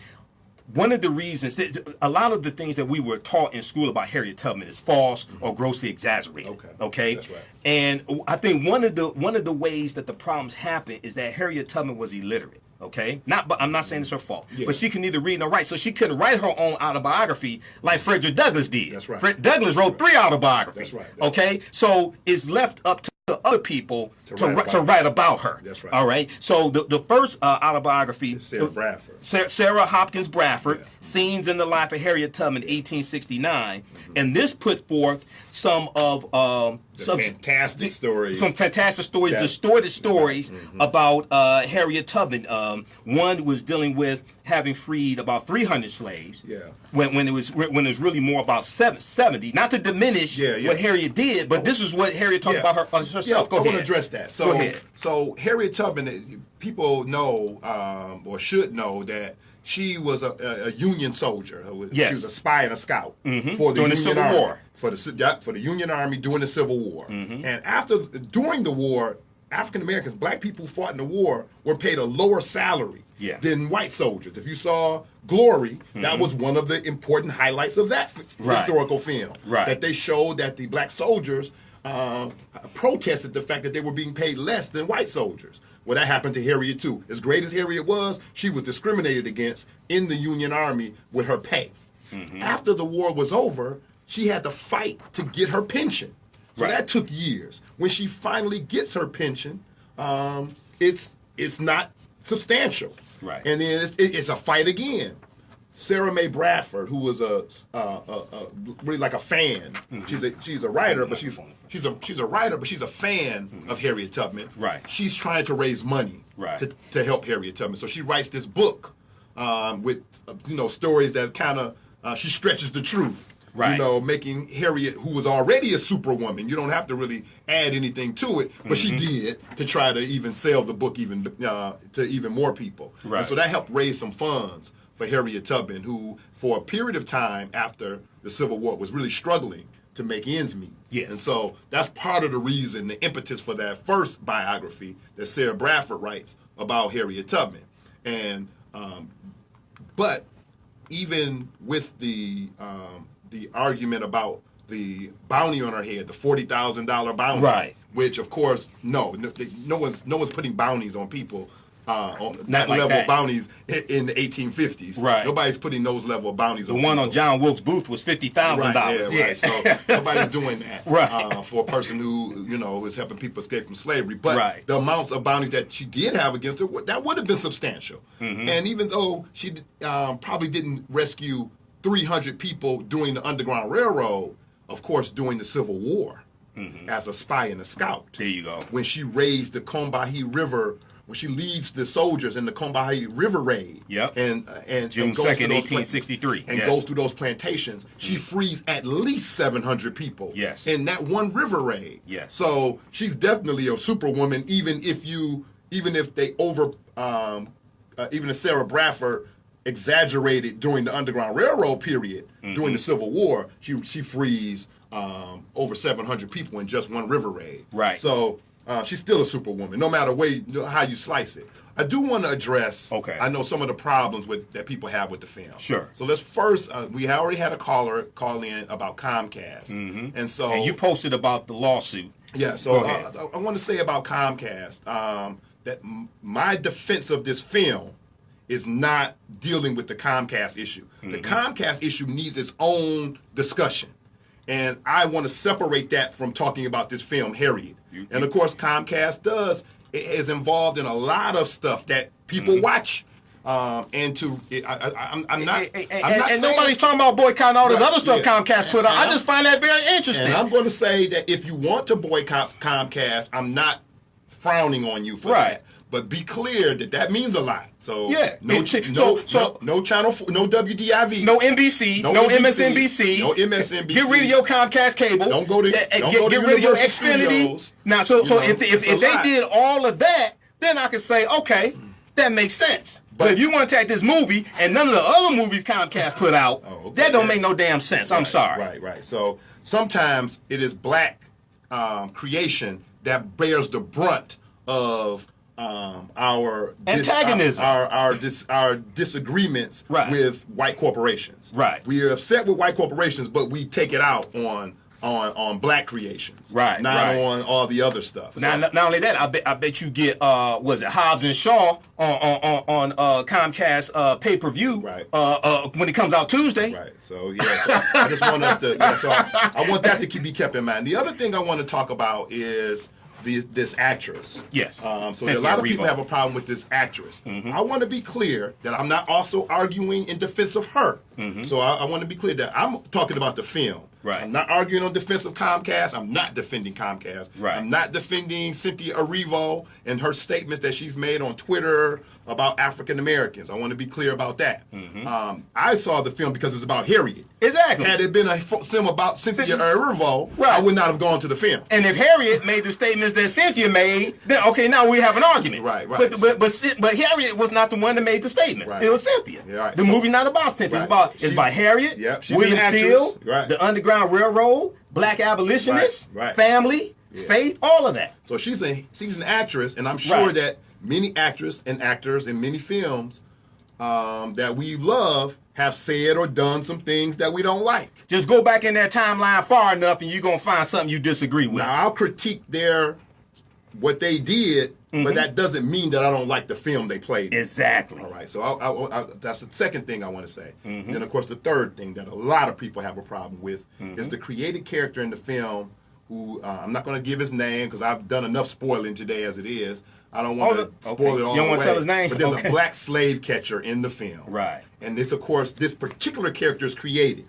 one of the reasons, a lot of the things that we were taught in school about Harriet Tubman is false or grossly exaggerated. Okay? That's right. And I think one of the ways that the problems happen is that Harriet Tubman was illiterate. Okay, but I'm not saying it's her fault, but she can neither read nor write, so she couldn't write her own autobiography like Frederick Douglass did. That's right. Douglass wrote 3 autobiographies. That's right. Okay, so it's left up to other people to write about her. That's right. All right. So the first autobiography, Sarah Bradford. Sarah Hopkins Bradford, Scenes in the Life of Harriet Tubman, 1869, and this put forth some fantastic stories, distorted stories about Harriet Tubman. One was dealing with having freed about 300 slaves. Yeah. When it was really more about 70. Not to diminish what Harriet did, but this is what Harriet talked about herself. I want to address that. So Harriet Tubman, people know or should know that she was a Union soldier. She was a spy and a scout for the Union Civil Army. War. For the Union Army during the Civil War. And during the war, African Americans, black people who fought in the war, were paid a lower salary than white soldiers. If you saw Glory, that was one of the important highlights of that historical film. Right. That they showed that the black soldiers protested the fact that they were being paid less than white soldiers. Well, that happened to Harriet too. As great as Harriet was, she was discriminated against in the Union Army with her pay. After the war was over, she had to fight to get her pension. So that took years. When she finally gets her pension, it's not substantial. Right. And then it's a fight again. Sarah Mae Bradford, who was really like a fan. She's a writer, but she's a writer, but she's a fan of Harriet Tubman. Right. She's trying to raise money to help Harriet Tubman. So she writes this book with stories that kind of she stretches the truth. Right. Making Harriet, who was already a superwoman, you don't have to really add anything to it, but she did to try to even sell the book to even more people. Right. And so that helped raise some funds for Harriet Tubman, who for a period of time after the Civil War was really struggling to make ends meet. Yes. And so that's part of the reason, the impetus for that first biography that Sarah Bradford writes about Harriet Tubman. And but even with the argument about the bounty on her head, the $40,000 bounty, which of course no one's putting bounties on people on that level of bounties in the 1850s. Right. Nobody's putting those level of bounties on people. The one on John Wilkes Booth was $50,000. Right. So nobody's doing that for a person who is helping people escape from slavery. But the amounts of bounties that she did have against her, that would have been substantial. And even though she probably didn't rescue 300 people during the Underground Railroad, of course, during the Civil War, as a spy and a scout. There you go. When she raised the Combahee River, when she leads the soldiers in the Combahee River raid, and June 2nd, 1863, and goes through those plantations, she frees at least 700 people in that one river raid. Yes. So she's definitely a superwoman, even if Sarah Bradford exaggerated during the Underground Railroad period, during the Civil War, she frees over 700 people in just one river raid. Right. So she's still a superwoman, no matter how you slice it. I do want to address, I know some of the problems that people have with the film. Sure. So let's first, we already had a caller call in about Comcast. And you posted about the lawsuit. Yeah, so I want to say about Comcast that my defense of this film is not dealing with the Comcast issue. The Comcast issue needs its own discussion. And I want to separate that from talking about this film, Harriet. And of course, Comcast is involved in a lot of stuff that people watch. I'm not saying, nobody's talking about boycotting all this other stuff Comcast put out. I just find that very interesting. And I'm going to say that if you want to boycott Comcast, I'm not frowning on you for that. But be clear that means a lot. So no channel, no WDIV, no NBC, no MSNBC, no MSNBC. Get rid of your Comcast cable. Don't go to get rid of your Xfinity. Studios. Now, if they did all of that, then I could say, okay, that makes sense. But if you want to take this movie and none of the other movies Comcast put out, that don't make no damn sense. I'm sorry. Right. So sometimes it is black creation that bears the brunt of our antagonism, our disagreements with white corporations. Right. We are upset with white corporations, but we take it out on black creations, not on all the other stuff. Now, not only that, I bet you get was it Hobbs and Shaw on Comcast pay-per-view when it comes out Tuesday. Right. So so I just want us to. So I want that to be kept in mind. The other thing I want to talk about is this actress. Yes. So a lot of people have a problem with this actress. I want to be clear that I'm not also arguing in defense of her. So I want to be clear that I'm talking about the film. Right. I'm not arguing on defense of Comcast. I'm not defending Comcast. Right. I'm not defending Cynthia Erivo and her statements that she's made on Twitter about African Americans. I want to be clear about that. I saw the film because it's about Harriet. Exactly. Had it been a film about Cynthia Erivo, I would not have gone to the film. And if Harriet made the statements that Cynthia made, then okay, now we have an argument. Right. But Harriet was not the one that made the statements. It was Cynthia. The movie not about Cynthia. It's about Harriet, William Steele, the Underground Railroad, black abolitionists, family, faith, all of that. So she's an actress, and I'm sure that many actresses and actors in many films that we love have said or done some things that we don't like. Just go back in that timeline far enough, and you're gonna find something you disagree with. Now I'll critique what they did, but that doesn't mean that I don't like the film they played. Exactly. All right. So that's the second thing I want to say. Then, of course, the third thing that a lot of people have a problem with is the created character in the film who I'm not going to give his name because I've done enough spoiling today as it is. I don't want to spoil it all the way. You don't want to tell his name? But there's a black slave catcher in the film. Right. And this, of course, this particular character is created.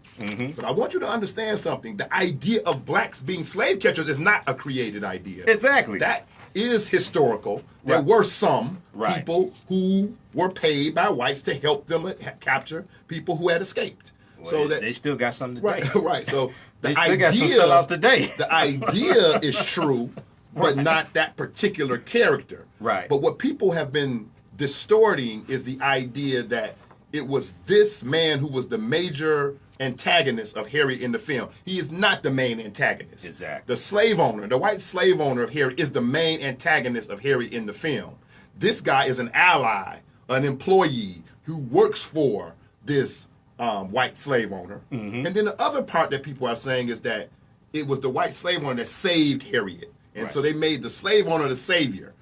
But I want you to understand something. The idea of blacks being slave catchers is not a created idea. Exactly. That is historical. There were some people who were paid by whites to help them capture people who had escaped. Well, so that they still got something today. Right. So they still got some sellouts today. The idea is true, but not that particular character. Right. But what people have been distorting is the idea that it was this man who was the major antagonist of Harriet in the film. He is not the main antagonist. Exactly. The slave owner, the white slave owner of Harriet, is the main antagonist of Harriet in the film. This guy is an ally, an employee who works for this white slave owner. And then the other part that people are saying is that it was the white slave owner that saved Harriet. And so they made the slave owner the savior.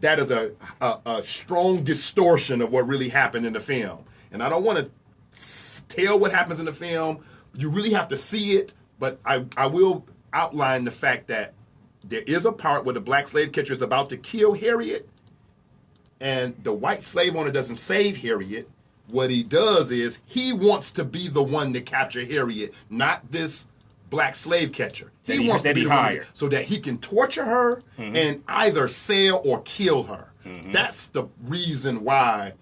That is a strong distortion of what really happened in the film. And I don't want to tell what happens in the film. You really have to see it, but I will outline the fact that there is a part where the black slave catcher is about to kill Harriet, and the white slave owner doesn't save Harriet. What he does is he wants to be the one to capture Harriet, not this black slave catcher. He wants to be the one so that he can torture her and either sell or kill her. That's the reason why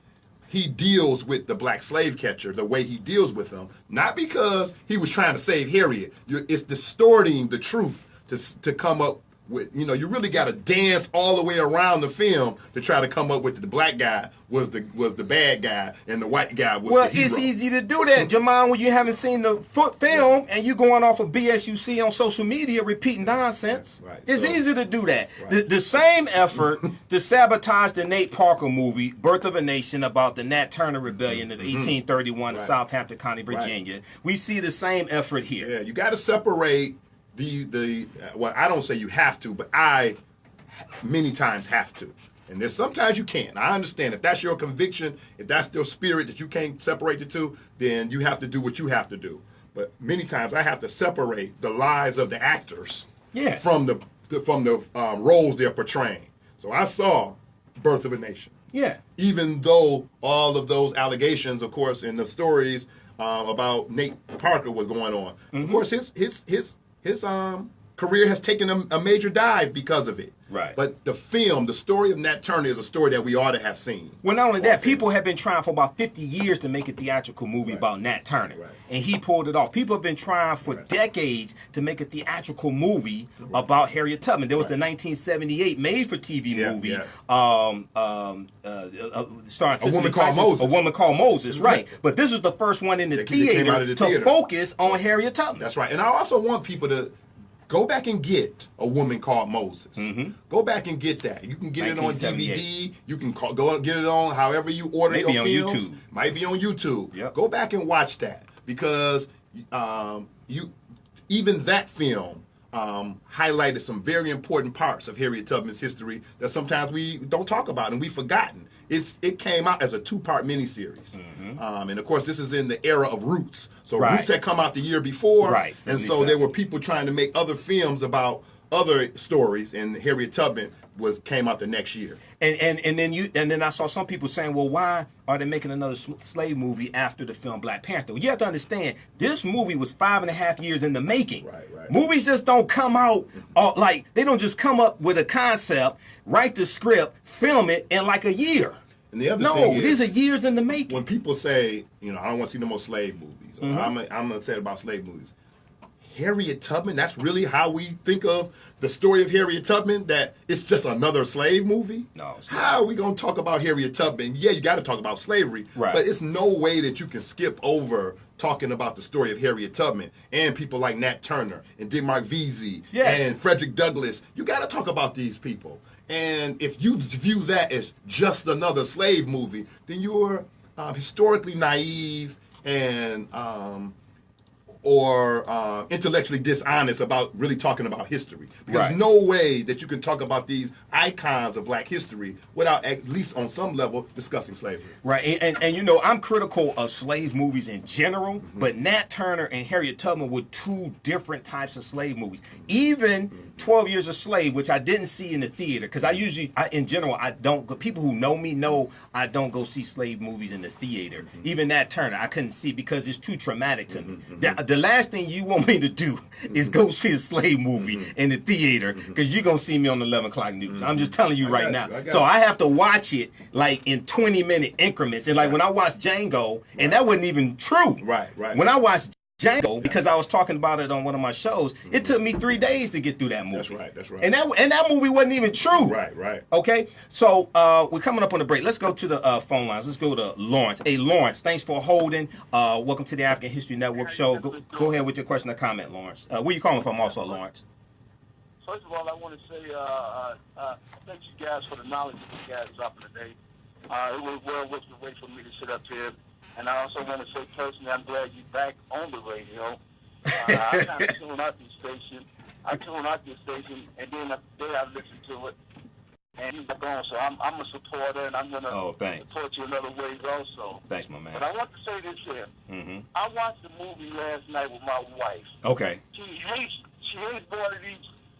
he deals with the black slave catcher the way he deals with him, not because he was trying to save Harriet. It's distorting the truth to come up with, you really got to dance all the way around the film to try to come up with the black guy was the bad guy and the white guy was the hero. It's easy to do that, Jamon, when you haven't seen the film and you going off of BS you see on social media repeating nonsense. It's easy to do that. The same effort to sabotage the Nate Parker movie, Birth of a Nation, about the Nat Turner Rebellion of 1831 in Southampton County, Virginia. We see the same effort here. Yeah, you got to separate well, I don't say you have to, but I many times have to. And there's sometimes you can't. I understand if that's your conviction, if that's your spirit that you can't separate the two, then you have to do what you have to do. but many times I have to separate the lives of the actors Yeah. from the roles they're portraying. So I saw Birth of a Nation. Yeah. Even though all of those allegations, of course, in the stories about Nate Parker was going on, of course, his career has taken a major dive because of it. Right. But the film, the story of Nat Turner, is a story that we ought to have seen. Well, not only that, people have been trying for about 50 years to make a theatrical movie about Nat Turner. Right. And he pulled it off. People have been trying for decades to make a theatrical movie about Harriet Tubman. There was the 1978 made-for-TV movie starring A Woman Called Moses. A Woman Called Moses, right. But this was the first one in the That came out of theater the theater. focus on Harriet Tubman. That's right. And I also want people to go back and get A Woman Called Moses. Go back and get that. You can get it on 1978. DVD. You can go get it on however you order Maybe your on films. YouTube. Might be on YouTube. Yep. Go back and watch that because even that film highlighted some very important parts of Harriet Tubman's history that sometimes we don't talk about and we've forgotten. It came out as a 2-part miniseries. And of course, this is in the era of Roots. So Roots had come out the year before. Right, And 77. so there were people trying to make other films about other stories, and Harriet Tubman came out the next year. And then I saw some people saying, well, why are they making another slave movie after the film Black Panther? Well, you have to understand, this movie was 5.5 years in the making. Right. Movies just don't come out like they don't just come up with a concept, write the script, film it in like a year. And the other thing is, these are years in the making. when people say, I don't want to see no more slave movies, or I'm upset about slave movies. Harriet Tubman, that's really how we think of the story of Harriet Tubman, that it's just another slave movie? No. It's How are we going to talk about Harriet Tubman? Yeah, you got to talk about slavery, Right. but it's no way that you can skip over talking about the story of Harriet Tubman and people like Nat Turner and Denmark Vesey and Frederick Douglass. You got to talk about these people. And if you view that as just another slave movie, then you're historically naive and or intellectually dishonest about really talking about history. Because there's no way that you can talk about these icons of black history without at least on some level discussing slavery. Right, and I'm critical of slave movies in general, but Nat Turner and Harriet Tubman were two different types of slave movies. Even 12 Years a Slave, which I didn't see in the theater, because in general, I don't, people who know me know I don't go see slave movies in the theater. Even Nat Turner, I couldn't see because it's too traumatic to me. The last thing you want me to do is go see a slave movie in the theater, because you're going to see me on the 11 o'clock news. I'm just telling you right now. So I have to watch it like in 20-minute increments. And like when I watched Django, and that wasn't even true. Right. When I watched Django, because I was talking about it on one of my shows, it took me 3 days to get through that movie. That's right. And that movie wasn't even true. Right. Okay, so we're coming up on the break. Let's go to the phone lines. Let's go to Lawrence. Hey, Lawrence, thanks for holding. Welcome to the African History Network show. Go ahead with your question or comment, Lawrence. Where you calling from also, Lawrence? First of all, I want to say thank you guys for the knowledge that you guys dropping today. It was well worth the wait for me to sit up here. And I also want to say personally, I'm glad you're back on the radio. I kind of tuned out this station. And then I listened to it. And you're back on. So I'm a supporter, and I'm going to support you in other ways also. Thanks, my man. But I want to say this here. I watched the movie last night with my wife. Okay. She hates one of these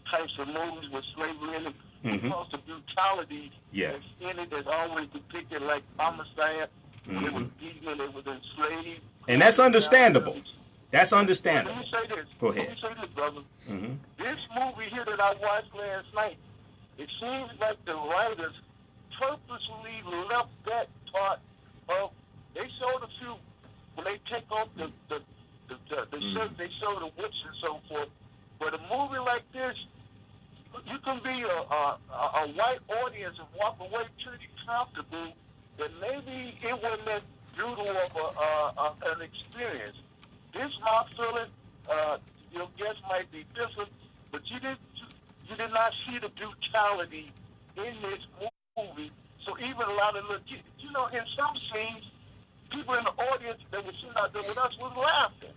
types of movies with slavery in it. Because the brutality that's in it that's always depicted like homicide. They were beaten and they were enslaved. And that's understandable. That's understandable. Let me say this. Go ahead. Let me say this, brother. This movie here that I watched last night, it seems like the writers purposely left that part of. They showed a few when they take off the shirt, they show the whips and so forth. But a movie like this, you can be a white audience and walk away pretty comfortable. That maybe it wasn't that brutal of an experience. This my feeling. Your guess might be different, but you did not see the brutality in this movie. So even a lot of in some scenes, people in the audience that were sitting out there with us was laughing.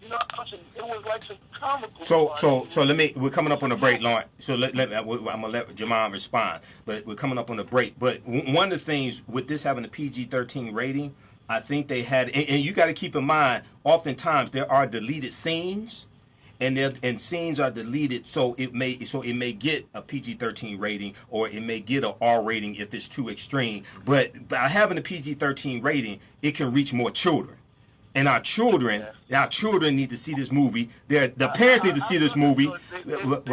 It was like some comical. So we're coming up on the break, Lawrence. So I'm gonna let Jamon respond, but we're coming up on the break. But one of the things with this having a PG-13 rating, I think they had, and you got to keep in mind, oftentimes there are deleted scenes, and scenes are deleted, so it may get a PG-13 rating, or it may get an R rating if it's too extreme. But by having a PG-13 rating, it can reach more children. And our children need to see this movie. The parents need to see this movie.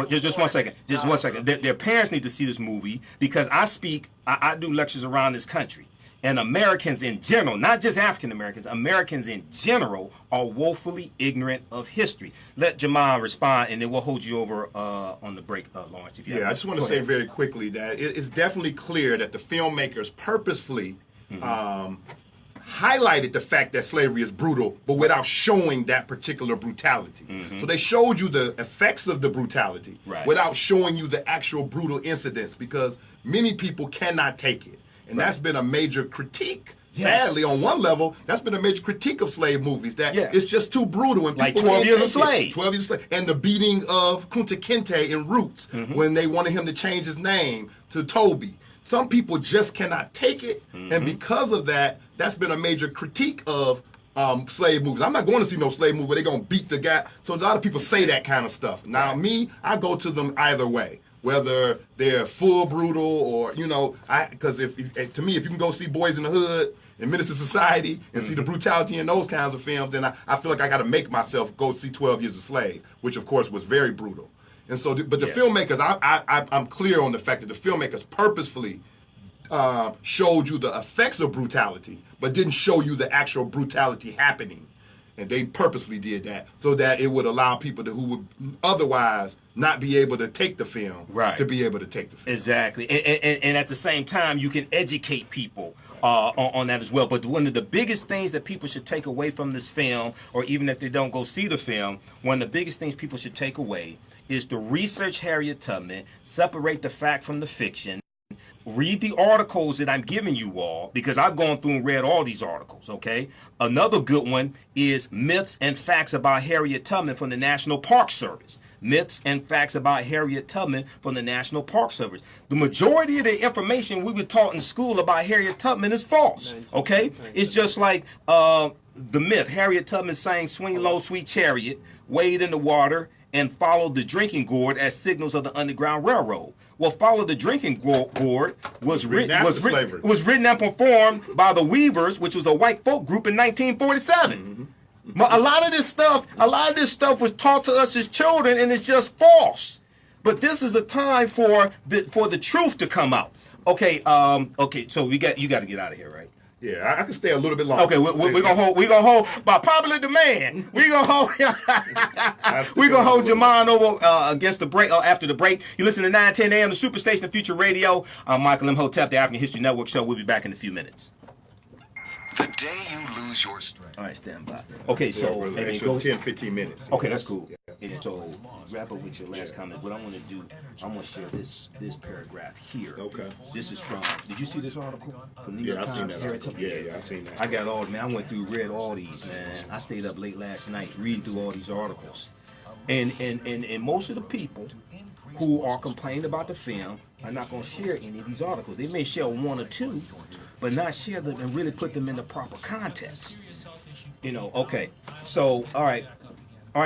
Just one second. Their parents need to see this movie, because I do lectures around this country. And Americans in general, not just African Americans, Americans in general are woefully ignorant of history. Let Jamon respond, and then we'll hold you over on the break, Lawrence. If you I just want to say very quickly that it's definitely clear that the filmmakers purposefully highlighted the fact that slavery is brutal, but without showing that particular brutality. So they showed you the effects of the brutality without showing you the actual brutal incidents, because many people cannot take it. And that's been a major critique. Sadly, on one level, that's been a major critique of slave movies, that it's just too brutal. And like people 12 Years a can't take Slave. it. 12 Years a Slave. And the beating of Kunta Kinte in Roots, when they wanted him to change his name to Toby. Some people just cannot take it. And because of that, that's been a major critique of slave movies. I'm not going to see no slave movie where they're going to beat the guy. So a lot of people say that kind of stuff. Now, me, I go to them either way. Whether they're full brutal or, because to me, if you can go see Boys in the Hood and Menace to Society and see the brutality in those kinds of films, then I feel like I got to make myself go see 12 Years a Slave, which of course was very brutal. And so, but the filmmakers, I'm clear on the fact that the filmmakers purposefully showed you the effects of brutality, but didn't show you the actual brutality happening. And they purposely did that so that it would allow people who would otherwise not be able to take the film to be able to take the film. Exactly. And at the same time, you can educate people on that as well. But one of the biggest things that people should take away from this film, or even if they don't go see the film, one of the biggest things people should take away is to research Harriet Tubman, separate the fact from the fiction, read the articles that I'm giving you all, because I've gone through and read all these articles, okay? Another good one is Myths and Facts About Harriet Tubman from the National Park Service. Myths and Facts About Harriet Tubman from the National Park Service. The majority of the information we were taught in school about Harriet Tubman is false, okay? It's just like the myth. Harriet Tubman sang Swing Low, Sweet Chariot, wade in the water, and followed the drinking gourd as signals of the Underground Railroad. Well, Follow the Drinking Gourd was written and performed by the Weavers, which was a white folk group in 1947. But a lot of this stuff was taught to us as children, and it's just false. But this is the time for the truth to come out. Okay, so you got to get out of here, right? Yeah, I can stay a little bit longer. Okay, we're gonna hold by popular demand. We're gonna hold Jamon over against the break after the break. You listen to 9:10 a.m. the Superstation of Future Radio. I'm Michael Imhotep, the African History Network show. We'll be back in a few minutes. The day you lose your strength. All right, stand by. Okay, so and go 10, 15 minutes. Okay, that's cool. And so wrap up with your last comment. What I want to do, I'm going to share this paragraph here. Okay. This is from. Did you see this article from New York I've seen Times? that. Yeah, I've seen that. I got all. Man, I went through, read all these. Man, I stayed up late last night reading through all these articles, and most of the people who are complaining about the film are not going to share any of these articles. They may share one or two, but not share them and really put them in the proper context. Okay. So, all right,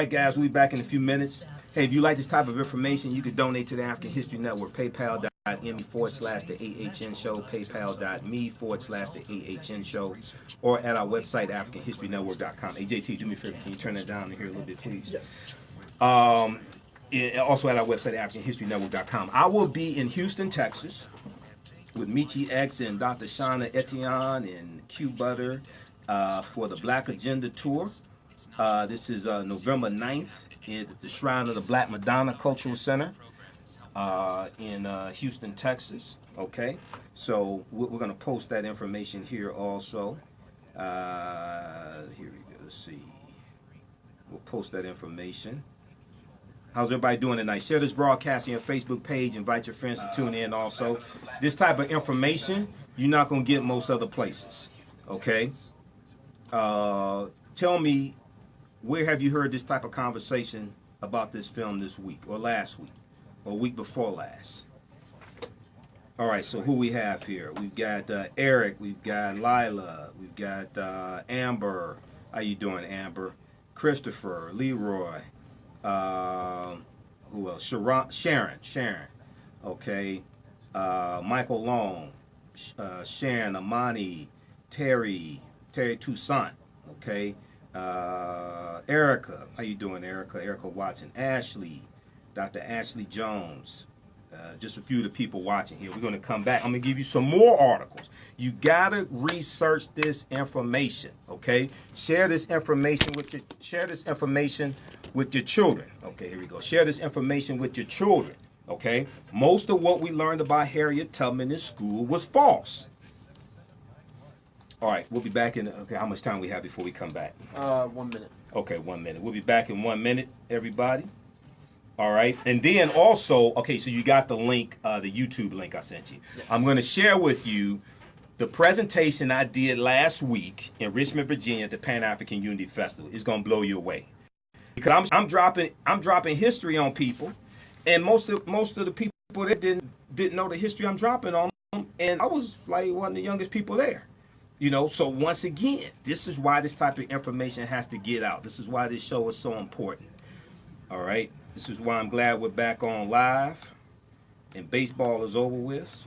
guys, we'll be back in a few minutes. Hey, if you like this type of information, you can donate to the African History Network, paypal.me/the AHN show, paypal.me/the AHN show, or at our website, AfricanHistoryNetwork.com. Hey, JT, do me a favor, can you turn that down here a little bit, please? Yes. Also at our website, AfricanHistoryNetwork.com. I will be in Houston, Texas, with Michi X and Dr. Shauna Etienne and Q Butter for the Black Agenda Tour. This is November 9th at the Shrine of the Black Madonna Cultural Center in Houston, Texas. Okay, so we're going to post that information here also. Here we go. Let's see. We'll post that information. How's everybody doing tonight? Share this broadcast on your Facebook page. Invite your friends to tune in also. This type of information you're not going to get most other places. Okay? Tell me, where have you heard this type of conversation about this film this week or last week or week before last? All right, so who we have here? We've got Eric, we've got Lila, we've got Amber. How you doing, Amber? Christopher, Leroy. Who else? Sharon. Okay. Michael Long, Sharon, Amani, Terry Toussaint. Okay. Erica. How you doing, Erica? Erica Watson. Ashley. Dr. Ashley Jones. Just a few of the people watching here. We're going to come back. I'm going to give you some more articles. You got to research this information, okay? Share this information with your children. Okay, here we go. Share this information with your children, okay? Most of what we learned about Harriet Tubman in school was false. All right, we'll be back in. Okay, how much time we have before we come back? 1 minute. Okay, 1 minute. We'll be back in 1 minute, everybody. All right, and then also, okay, so you got the link, the YouTube link I sent you. Yes. I'm going to share with you the presentation I did last week in Richmond, Virginia at the Pan-African Unity Festival. It's going to blow you away because I'm dropping history on people, and most of the people that didn't know the history I'm dropping on them, and I was like one of the youngest people there. You know, so once again, this is why this type of information has to get out. This is why this show is so important. All right. This is why I'm glad we're back on live and baseball is over with.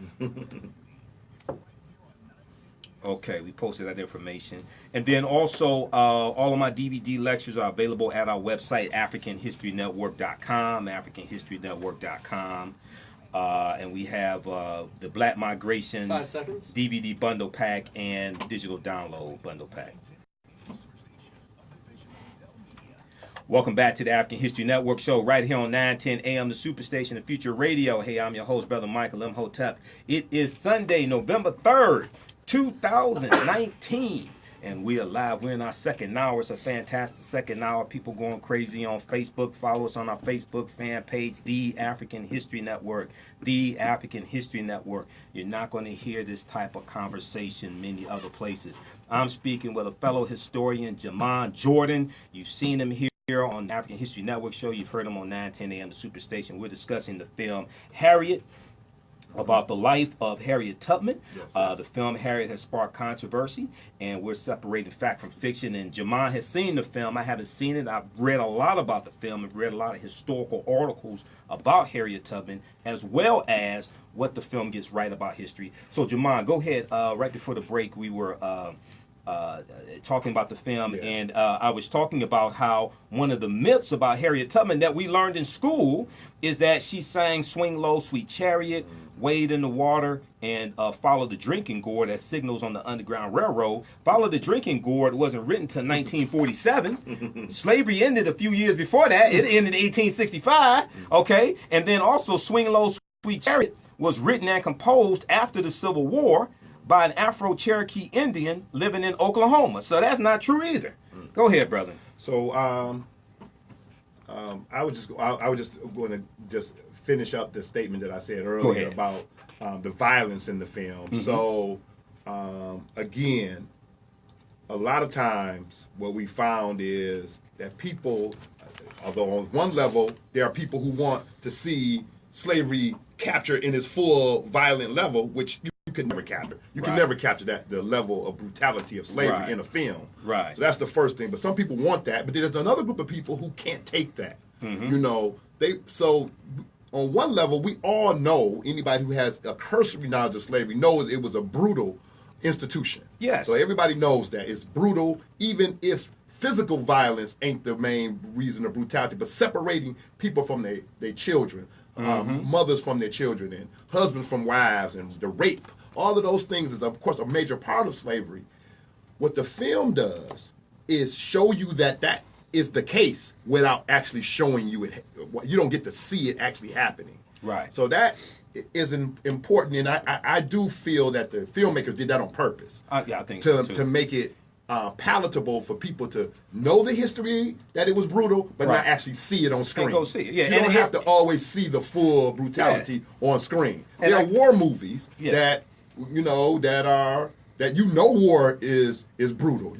Okay, we posted that information. And then also, all of my DVD lectures are available at our website, AfricanHistoryNetwork.com, AfricanHistoryNetwork.com. And we have the Black Migrations 5 seconds. DVD bundle pack and digital download bundle pack. Welcome back to the African History Network show right here on 910 AM, the Superstation of Future Radio. Hey, I'm your host, Brother Michael Imhotep. It is Sunday, November 3rd, 2019. And we are live. We're in our second hour. It's a fantastic second hour. People going crazy on Facebook. Follow us on our Facebook fan page, The African History Network. The African History Network. You're not going to hear this type of conversation many other places. I'm speaking with a fellow historian, Jamon Jordan. You've seen him here on the African History Network show. You've heard him on 910 AM, the Superstation. We're discussing the film Harriet, about the life of Harriet Tubman. Yes. The film Harriet has sparked controversy, and we're separating fact from fiction. And Jamon has seen the film. I haven't seen it. I've read a lot about the film and read a lot of historical articles about Harriet Tubman, as well as what the film gets right about history. So, Jamon, go ahead. Right before the break, we were talking about the film, yeah. And I was talking about how one of the myths about Harriet Tubman that we learned in school is that she sang "Swing Low, Sweet Chariot," wade in the water, and follow the drinking gourd as signals on the Underground Railroad. Follow the drinking gourd wasn't written until 1947. Slavery ended a few years before that. It ended in 1865. Okay, and then also "Swing Low, Sweet Chariot" was written and composed after the Civil War by an Afro-Cherokee Indian living in Oklahoma. So that's not true either. Go ahead, brother. So I was just going to just finish up the statement that I said earlier about the violence in the film. Mm-hmm. So again, a lot of times what we found is that people, although on one level there are people who want to see slavery captured in its full violent level, which you could never capture. You can never capture the level of brutality of slavery in a film. Right. So that's the first thing. But some people want that. But there's another group of people who can't take that. Mm-hmm. You know, so on one level, we all know, anybody who has a cursory knowledge of slavery knows it was a brutal institution. Yes. So everybody knows that it's brutal, even if physical violence ain't the main reason of brutality, but separating people from their children. Mothers from their children, and husbands from wives, and the rape. All of those things is, of course, a major part of slavery. What the film does is show you that is the case without actually showing you it. You don't get to see it actually happening. Right. So that is important, and I do feel that the filmmakers did that on purpose. Yeah, I think so too. To make it palatable for people to know the history, that it was brutal, but not actually see it on screen. And go see it. Yeah, you don't have to always see the full brutality on screen. There are war movies that war is brutal.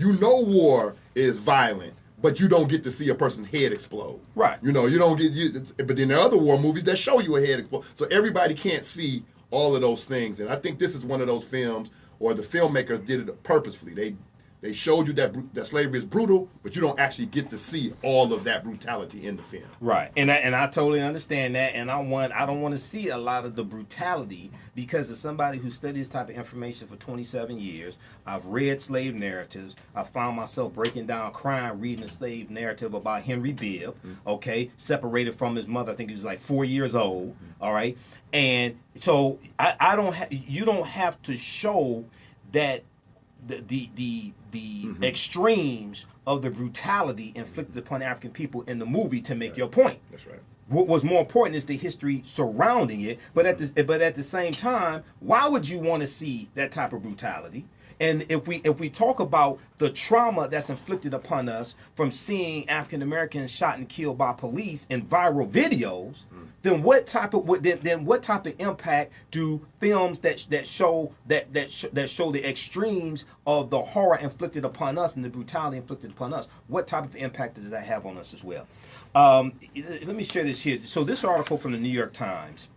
War is violent, but you don't get to see a person's head explode. Right. You don't get. But then there are other war movies that show you a head explode. So everybody can't see all of those things. And I think this is one of those films, or the filmmakers did it purposefully. They showed you that slavery is brutal, but you don't actually get to see all of that brutality in the film. Right, and I totally understand that, and I don't want to see a lot of the brutality, because as somebody who studied this type of information for 27 years, I've read slave narratives. I found myself breaking down crying reading a slave narrative about Henry Bibb, okay, separated from his mother. I think he was like 4 years old. All right, and so you don't have to show that the extremes of the brutality inflicted upon African people in the movie to make your point. That's right. What was more important is the history surrounding it. But at the same time, why would you want to see that type of brutality? And if we talk about the trauma that's inflicted upon us from seeing African Americans shot and killed by police in viral videos, then what type of impact do films that show the extremes of the horror inflicted upon us and the brutality inflicted upon us, what type of impact does that have on us as well? Let me share this here. So this article from the New York Times.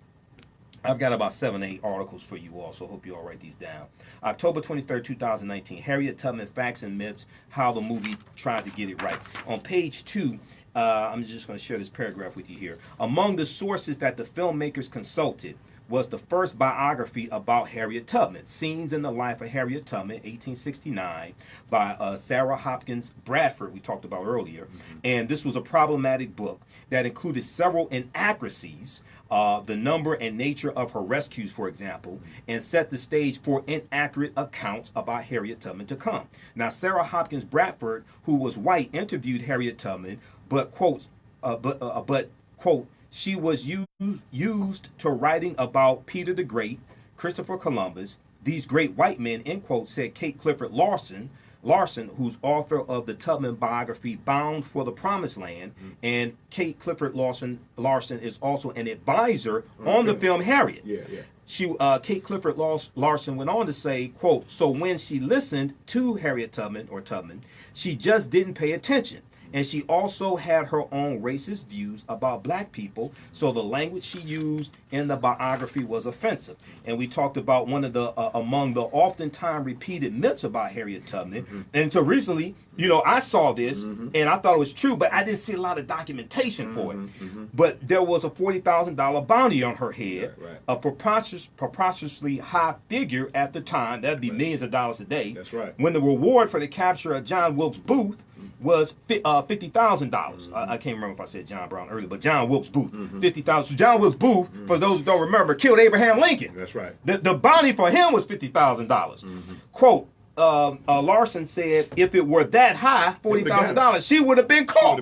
I've got about 7 or 8 articles for you all, so I hope you all write these down. October 23rd, 2019, Harriet Tubman, Facts and Myths, How the Movie Tried to Get It Right. On page 2, I'm just going to share this paragraph with you here. Among the sources that the filmmakers consulted was the first biography about Harriet Tubman, Scenes in the Life of Harriet Tubman, 1869, by Sarah Hopkins Bradford, we talked about earlier. And this was a problematic book that included several inaccuracies, the number and nature of her rescues, for example, and set the stage for inaccurate accounts about Harriet Tubman to come. Now, Sarah Hopkins Bradford, who was white, interviewed Harriet Tubman, but quote, she was used to writing about Peter the Great, Christopher Columbus, these great white men, end quote, said Kate Clifford Larson, who's author of the Tubman biography Bound for the Promised Land, and Kate Clifford Larson is also an advisor on the film Harriet. Kate Clifford Larson went on to say, quote, so when she listened to Harriet Tubman, she just didn't pay attention. And she also had her own racist views about black people, so the language she used in the biography was offensive. And we talked about one of the among the oftentimes repeated myths about Harriet Tubman. And until recently, I saw this and I thought it was true, but I didn't see a lot of documentation for it. But there was a $40,000 bounty on her head, a preposterously high figure at the time. That'd be millions of dollars a day. That's right. When the reward for the capture of John Wilkes Booth was $50,000. I can't remember if I said John Brown earlier, but John Wilkes Booth, $50,000. So John Wilkes Booth, for those who don't remember, killed Abraham Lincoln. That's right. The bounty for him was $50,000. Quote, Larson said, if it were that high, $40,000, she would have been caught.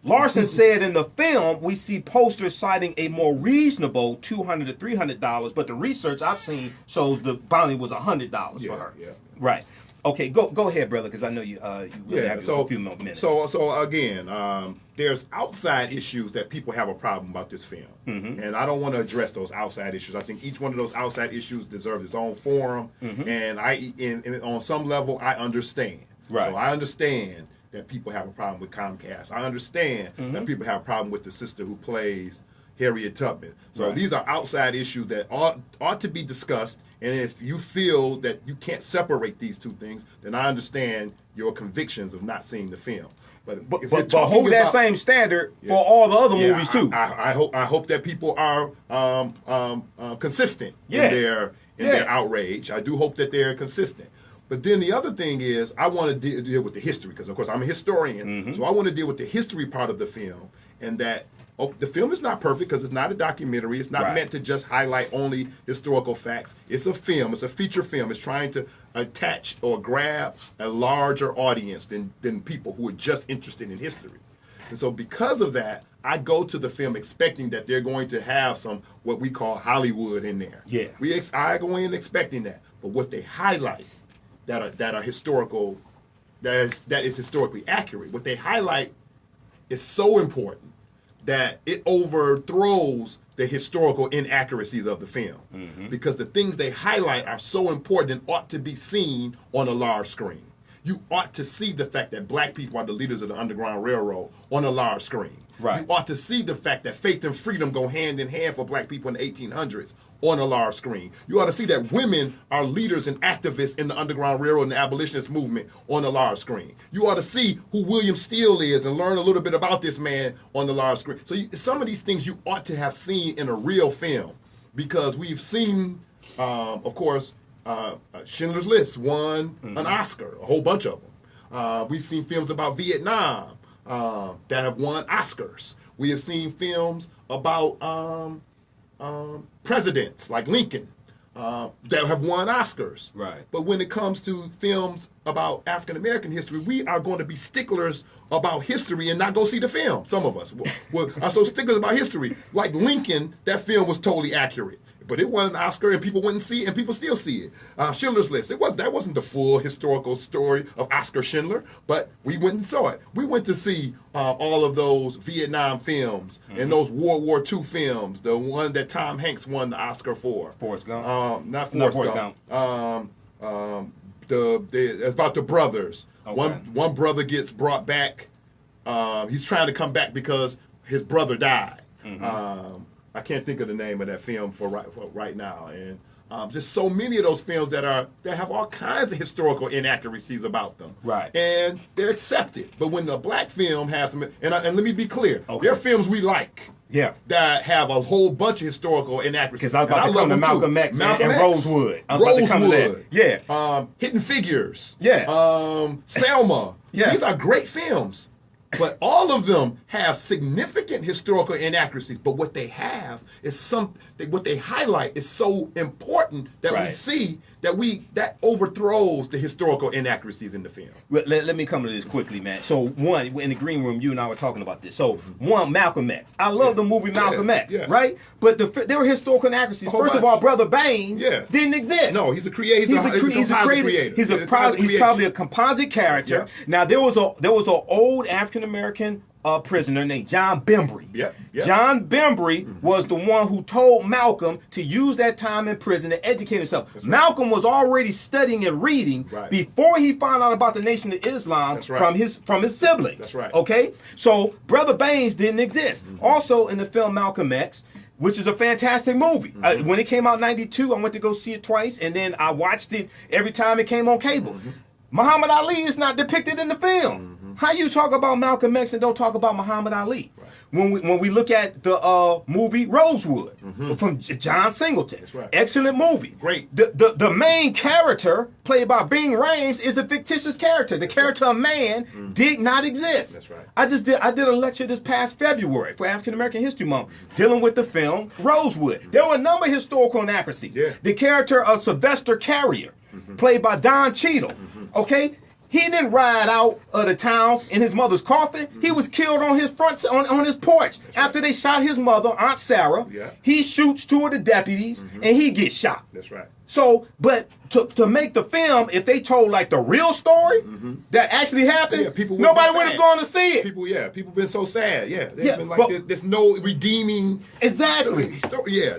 Larson said in the film, we see posters citing a more reasonable $200 to $300, but the research I've seen shows the bounty was $100 for her. Right. Okay, go ahead, brother, because I know you really have a few more minutes. So again, there's outside issues that people have a problem about this film, and I don't want to address those outside issues. I think each one of those outside issues deserves its own forum, and on some level, I understand. Right. So I understand that people have a problem with Comcast. I understand that people have a problem with the sister who plays Harriet Tubman. So these are outside issues that ought to be discussed. And if you feel that you can't separate these two things, then I understand your convictions of not seeing the film. But hold that same standard for all the other movies too. I hope that people are consistent in their outrage. I do hope that they're consistent. But then the other thing is, I want to deal with the history, because of course I'm a historian, so I want to deal with the history part of the film, and that the film is not perfect because it's not a documentary. It's not meant to just highlight only historical facts. It's a film. It's a feature film. It's trying to attach or grab a larger audience than people who are just interested in history. And so because of that, I go to the film expecting that they're going to have some what we call Hollywood in there. Yeah. I go in expecting that. But what they highlight that are historical, that is historically accurate, what they highlight is so important that it overthrows the historical inaccuracies of the film, because the things they highlight are so important and ought to be seen on a large screen. you ought to see the fact that black people are the leaders of the Underground Railroad on a large screen. Right. You ought to see the fact that faith and freedom go hand in hand for black people in the 1800s on a large screen. You ought to see that women are leaders and activists in the Underground Railroad and the abolitionist movement on a large screen. You ought to see who William Steele is and learn a little bit about this man on the large screen. So some of these things you ought to have seen in a real film, because we've seen, of course, Schindler's List won an Oscar, a whole bunch of them. We've seen films about Vietnam that have won Oscars. We have seen films about presidents like Lincoln that have won Oscars. Right. But when it comes to films about African American history, we are going to be sticklers about history and not go see the film. Some of us are so sticklers about history. Like Lincoln, that film was totally accurate. But it won an Oscar, and people wouldn't see it, and people still see it. Schindler's List, that wasn't the full historical story of Oscar Schindler, but we went and saw it. We went to see all of those Vietnam films and those World War II films, the one that Tom Hanks won the Oscar for. Forrest Gump? Not Forrest Gump. It's about the brothers. Okay. One brother gets brought back. He's trying to come back because his brother died. I can't think of the name of that film for right now, and just so many of those films that have all kinds of historical inaccuracies about them, right? And they're accepted. But when the black film has some, and let me be clear, there are films we like, that have a whole bunch of historical inaccuracies. Because I was about to come to Malcolm X and Rosewood. I was about to come to that. Yeah. Hidden Figures. Yeah. Selma. Yeah. These are great films. But all of them have significant historical inaccuracies. But what they have is what they highlight is so important that we see that overthrows the historical inaccuracies in the film. Let me come to this quickly, man. So one, in the green room, you and I were talking about this. So one, Malcolm X. I love the movie Malcolm X, right? But there were historical inaccuracies. First of all, Brother Baines didn't exist. No, he's a creator. He's a creator. He's probably a composite character. Now there was an old African American prisoner named John Bembry. John Bembry was the one who told Malcolm to use that time in prison to educate himself. Malcolm was already studying and reading before he found out about the Nation of Islam from his siblings. That's right. Okay? So Brother Baines didn't exist. Also in the film Malcolm X, which is a fantastic movie. When it came out in 92, I went to go see it twice, and then I watched it every time it came on cable. Muhammad Ali is not depicted in the film. How you talk about Malcolm X and don't talk about Muhammad Ali? When we look at the movie Rosewood from John Singleton, excellent movie. Great. The main character played by Bing Rames is a fictitious character. The character of man did not exist. That's right. I did a lecture this past February for African American History Month dealing with the film Rosewood. There were a number of historical inaccuracies. The character of Sylvester Carrier, played by Don Cheadle, okay? He didn't ride out of the town in his mother's coffin. He was killed on his on his porch. After they shot his mother, Aunt Sarah, he shoots two of the deputies and he gets shot. That's right. So, but to make the film, if they told like the real story that actually happened, nobody would have gone to see it. People been so sad. They've been like, there's no redeeming. Exactly.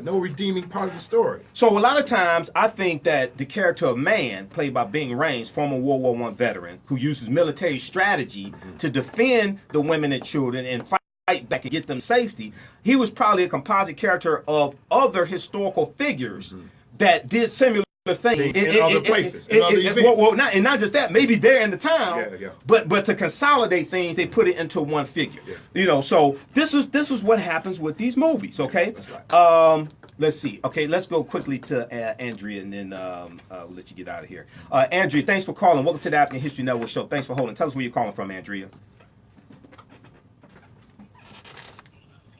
No redeeming part of the story. So a lot of times, I think that the character of man, played by Bing Rames, former World War I veteran, who uses military strategy to defend the women and children and fight back and get them safety, he was probably a composite character of other historical figures that did similar things in other places, in other events. Not just that, maybe they're in the town, but to consolidate things, they put it into one figure. You know, so this is what happens with these movies. Okay, let's see. Okay, let's go quickly to Andrea, and then we'll let you get out of here. Andrea, thanks for calling. Welcome to the African History Network show. Thanks for holding. Tell us where you're calling from, Andrea.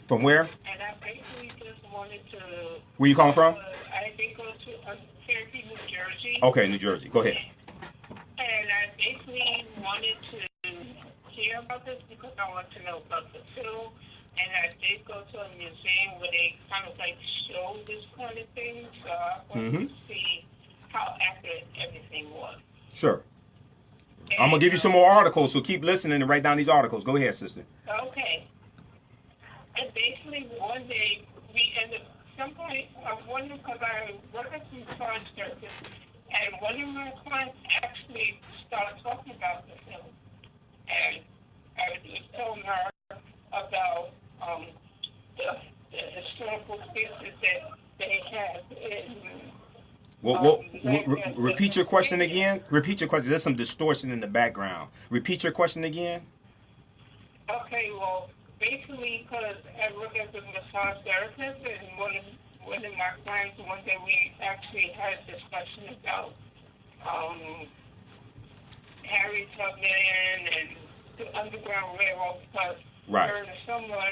From where? And I basically just wanted to. Where you calling from? I think go to Cherokee, New Jersey. Okay, New Jersey. Go ahead. And I basically wanted to hear about this because I want to know about the film. And I did go to a museum where they kind of like show this kind of thing. So I wanted to see how accurate everything was. Sure. And I'm going to give you some more articles, so keep listening and write down these articles. Go ahead, sister. Okay. And basically one day we ended up, somebody, I wonder because I work at some charge service, And one of my clients actually started talking about the film. And I was telling her about the historical figures that they have in. Repeat your question again. Repeat your question. There's some distortion in the background. Repeat your question again. Okay, well, basically, because I work as a massage therapist, and one of my clients, one day we actually had a discussion about Harriet Tubman and the Underground Railroad, because during the summer,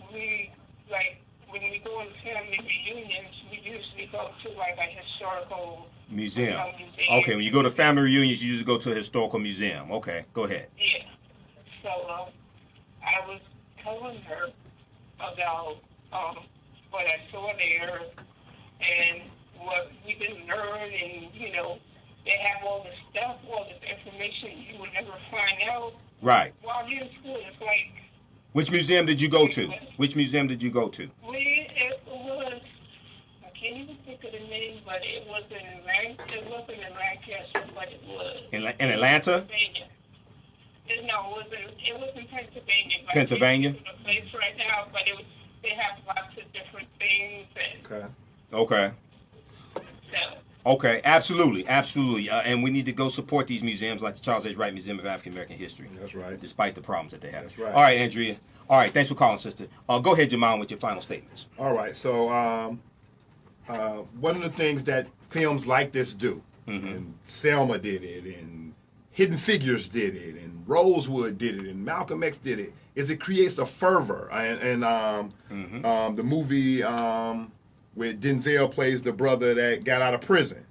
when we go to family reunions, we usually go to like a historical museum. Okay, when you go to family reunions, you usually go to a historical museum. Okay, go ahead. Yeah. So I was telling her about what I saw there and what we didn't learn, and they have all this stuff, all this information you would never find out. Right. While you're in school, it's like. Which museum did you go to? Which museum did you go to? It was, I can't even think of the name, but it wasn't in Lancaster, but it was. In Atlanta? Pennsylvania. No, it was in Pennsylvania. Pennsylvania? The place right now, but they have lots of different things. And Okay. So. Okay, absolutely. And we need to go support these museums like the Charles H. Wright Museum of African American History. That's right. Despite the problems that they have. That's right. All right, Andrea. All right, thanks for calling, sister. Go ahead, Jamon, with your final statements. All right, so one of the things that films like this do, and Selma did it, and Hidden Figures did it, and Rosewood did it, and Malcolm X did it, is it creates a fervor. And the movie where Denzel plays the brother that got out of prison.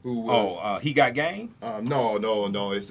Who was, He Got Game? No. It's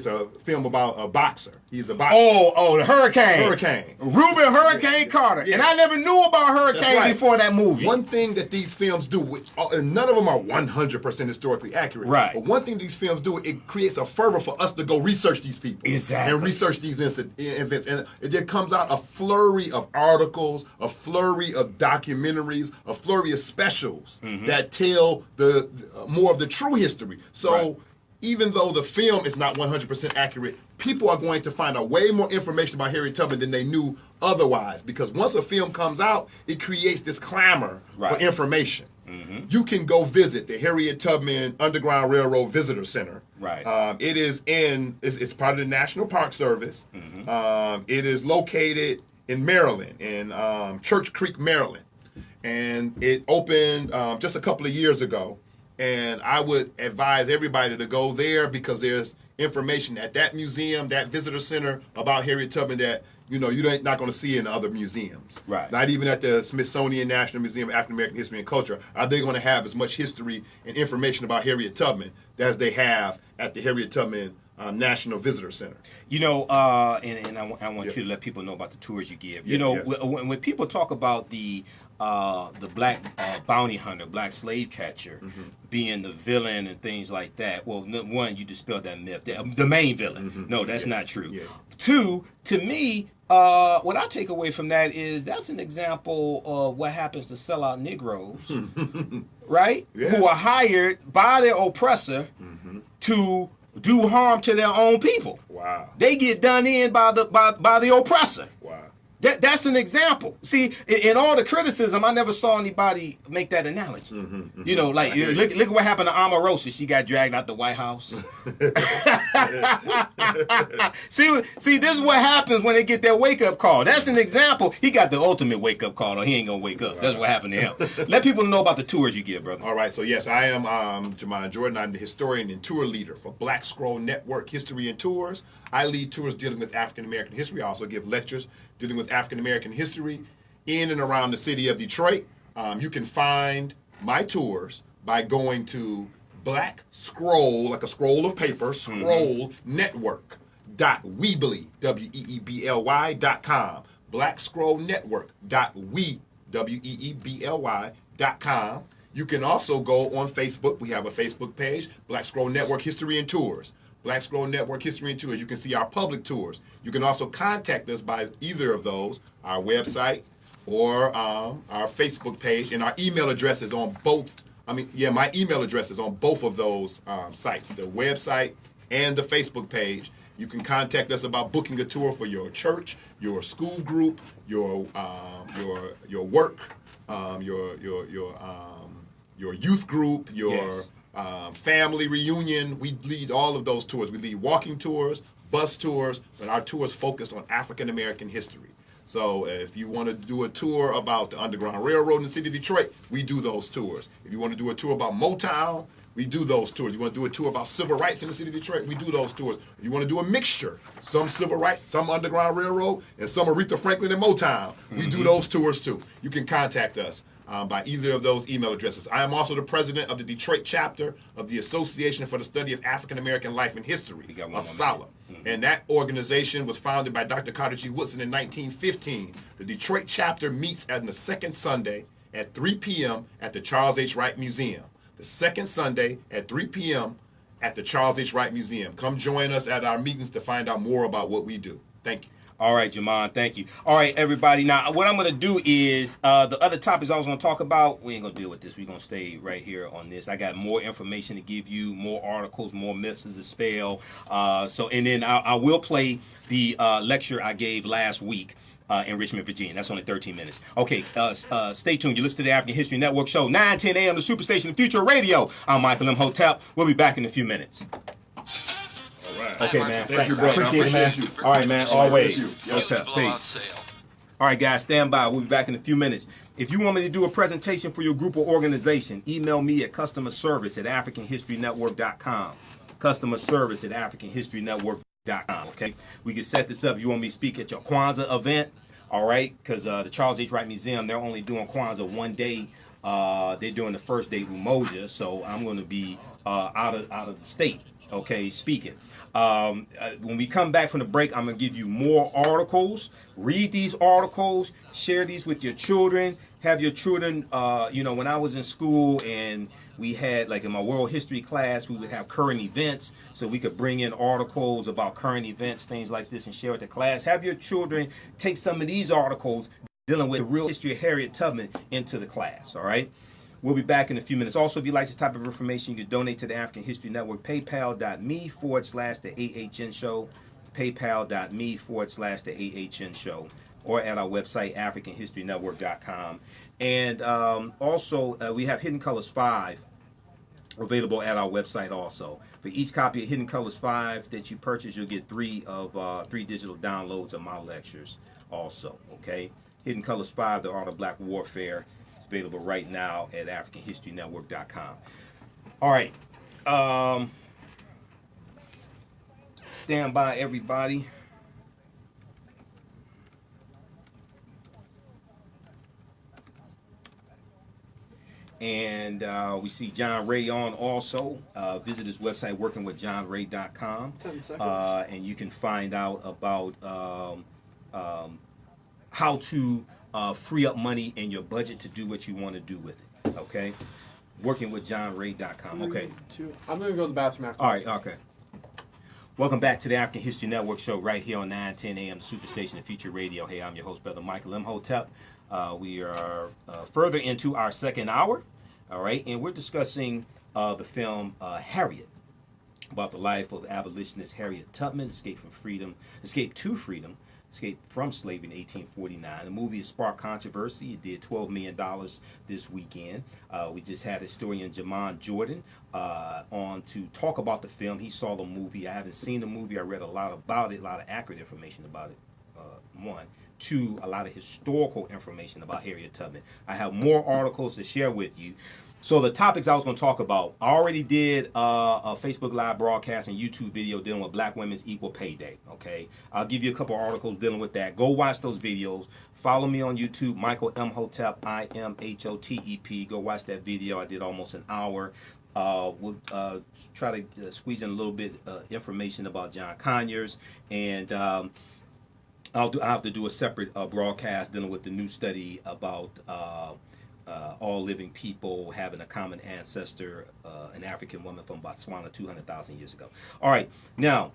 a film about a boxer. He's a boxer. The Hurricane. Reuben Hurricane Carter. Yeah. And I never knew about Hurricane before that movie. One thing that these films do, which and none of them are 100% historically accurate. Right. But one thing these films do, it creates a fervor for us to go research these people. Exactly. And research these events. And it just comes out a flurry of articles, a flurry of documentaries, a flurry of specials that tell the more of the true history. So even though the film is not 100% accurate, people are going to find out way more information about Harriet Tubman than they knew otherwise. Because once a film comes out, it creates this clamor for information. You can go visit the Harriet Tubman Underground Railroad Visitor Center. Right. It's part of the National Park Service. It is located in Maryland, in Church Creek, Maryland. And it opened just a couple of years ago. And I would advise everybody to go there because there's information at that museum, that visitor center about Harriet Tubman that you're not going to see in other museums. Right. Not even at the Smithsonian National Museum of African American History and Culture are they going to have as much history and information about Harriet Tubman as they have at the Harriet Tubman National Visitor Center. And I want you to let people know about the tours you give. When people talk about the black bounty hunter, black slave catcher, being the villain and things like that. Well, one, you dispelled that myth. The main villain. No, that's not true. Yeah. Two, to me, what I take away from that is that's an example of what happens to sellout Negroes, right? Yeah. Who are hired by their oppressor to do harm to their own people. Wow. They get done in by the oppressor. Wow. That's an example. See, in all the criticism, I never saw anybody make that analogy. Look at what happened to Omarosa. She got dragged out the White House. see, this is what happens when they get their wake-up call. That's an example. He got the ultimate wake-up call, or he ain't gonna wake up. Right. That's what happened to him. Let people know about the tours you give, brother. All right, so yes, I am Jamon Jordan. I'm the historian and tour leader for Black Scroll Network History and Tours. I lead tours dealing with African American history. I also give lectures dealing with African American history in and around the city of Detroit. You can find my tours by going to Black Scroll, like a scroll of paper, Scroll Network.weebly, WEEBLY.com. Black Scroll Network.weebly.com. You can also go on Facebook. We have a Facebook page, Black Scroll Network History and Tours. Black Scroll Network History and Tours. You can see our public tours. You can also contact us by either of those, our website or our Facebook page, and our email address is on both My email address is on both of those sites, the website and the Facebook page. You can contact us about booking a tour for your church, your school group, your work, your youth group, your family reunion. We lead all of those tours. We lead walking tours, bus tours, but our tours focus on African American history. So if you want to do a tour about the Underground Railroad in the city of Detroit, we do those tours. If you want to do a tour about Motown, we do those tours. You want to do a tour about civil rights in the city of Detroit, we do those tours. If you want to do a mixture, some civil rights, some Underground Railroad, and some Aretha Franklin and Motown, we do those tours too. You can contact us by either of those email addresses. I am also the president of the Detroit chapter of the Association for the Study of African American Life and History, ASALH. And that organization was founded by Dr. Carter G. Woodson in 1915. The Detroit chapter meets on the second Sunday at 3 p.m. at the Charles H. Wright Museum. The second Sunday at 3 p.m. at the Charles H. Wright Museum. Come join us at our meetings to find out more about what we do. Thank you. All right, Jamon, thank you. All right, everybody. Now, what I'm going to do is the other topics I was going to talk about, we ain't going to deal with this. We're going to stay right here on this. I got more information to give you, more articles, more myths to dispel. And then I will play the lecture I gave last week in Richmond, Virginia. That's only 13 minutes. Okay, stay tuned. You listen to the African History Network show, 9:10 a.m. the Superstation Future Radio. I'm Michael Imhotep. We'll be back in a few minutes. Okay, man. Thank you, brother. Appreciate it, man. All right, man. Always. Peace. All right, guys. Stand by. We'll be back in a few minutes. If you want me to do a presentation for your group or organization, email me at customerservice@africanhistorynetwork.com. Customerservice@africanhistorynetwork.com. Okay. We can set this up. If you want me to speak at your Kwanzaa event, all right? Because the Charles H. Wright Museum, they're only doing Kwanzaa one day. They're doing the first day Umoja, so I'm going to be out of the state. Okay, speaking. When we come back from the break, I'm going to give you more articles. Read these articles. Share these with your children. Have your children, when I was in school and we had, like in my world history class, we would have current events. So we could bring in articles about current events, things like this, and share with the class. Have your children take some of these articles dealing with the real history of Harriet Tubman into the class, all right? We'll be back in a few minutes. Also, if you like this type of information, you can donate to the African History Network, paypal.me/the AHN show, paypal.me/the AHN show, or at our website, africanhistorynetwork.com. And also, we have Hidden Colors 5 available at our website also. For each copy of Hidden Colors 5 that you purchase, you'll get three digital downloads of my lectures also, okay? Hidden Colors 5, The Art of Black Warfare, available right now at africanhistorynetwork.com. All right. Stand by, everybody. And we see John Ray on also. Visit his website, workingwithjohnray.com. 10 seconds. And you can find out about how to free up money in your budget to do what you want to do with it. Okay? Workingwithjohnray.com. Okay. I'm going to go to the bathroom after All this. right, okay. Welcome back to the African History Network show right here on 9:10 a.m. Superstation of Future Radio. Hey, I'm your host, Brother Michael Imhotep. We are further into our second hour, all right? And we're discussing the film Harriet, about the life of abolitionist Harriet Tubman, escaped from slavery in 1849. The movie has sparked controversy. It did $12 million this weekend. We just had historian Jamon Jordan on to talk about the film. He saw the movie. I haven't seen the movie. I read a lot about it, a lot of accurate information about it. One. Two, a lot of historical information about Harriet Tubman. I have more articles to share with you. So the topics I was going to talk about, I already did a Facebook Live broadcast and YouTube video dealing with Black Women's Equal Pay Day, okay? I'll give you a couple articles dealing with that. Go watch those videos. Follow me on YouTube, Michael Imhotep, IMHOTEP. Go watch that video. I did almost an hour. We'll try to squeeze in a little bit information about John Conyers, and I'll have to do a separate broadcast dealing with the new study about all living people having a common ancestor, an African woman from Botswana 200,000 years ago. All right, now,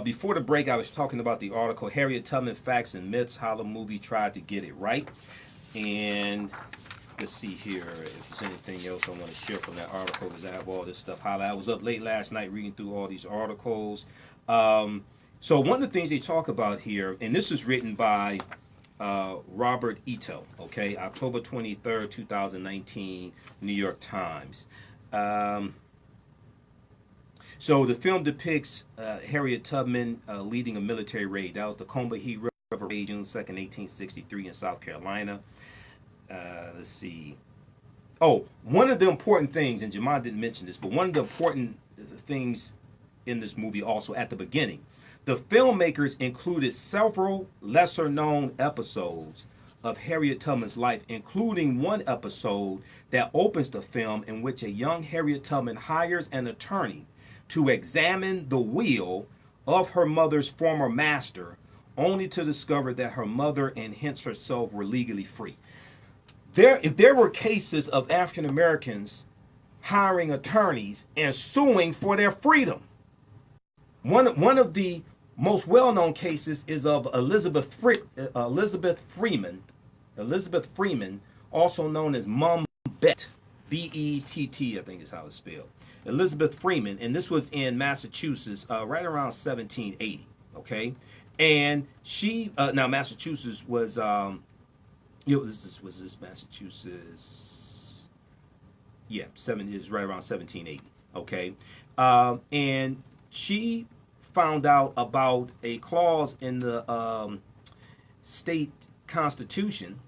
before the break, I was talking about the article, Harriet Tubman, Facts and Myths, How the Movie Tried to Get It Right. And let's see here if there's anything else I want to share from that article, because I have all this stuff highlighted. I was up late last night reading through all these articles. So one of the things they talk about here, and this is written by Robert Ito, okay, October 23rd, 2019, New York Times. So the film depicts Harriet Tubman leading a military raid. That was the Combahee River Raid, June 2nd, 1863 in South Carolina. Let's see. Oh, one of the important things, and Jamon didn't mention this, but one of the important things in this movie also at the beginning, the filmmakers included several lesser-known episodes of Harriet Tubman's life, including one episode that opens the film in which a young Harriet Tubman hires an attorney to examine the will of her mother's former master, only to discover that her mother and hence herself were legally free. If there were cases of African Americans hiring attorneys and suing for their freedom, one of the most well-known cases is of Elizabeth Freeman, also known as Mum Bett, B-E-T-T, I think is how it's spelled. Elizabeth Freeman, and this was in Massachusetts right around 1780, okay? And she, now Massachusetts was, was this Massachusetts? Yeah, it was right around 1780, okay? And she found out about a clause in the state constitution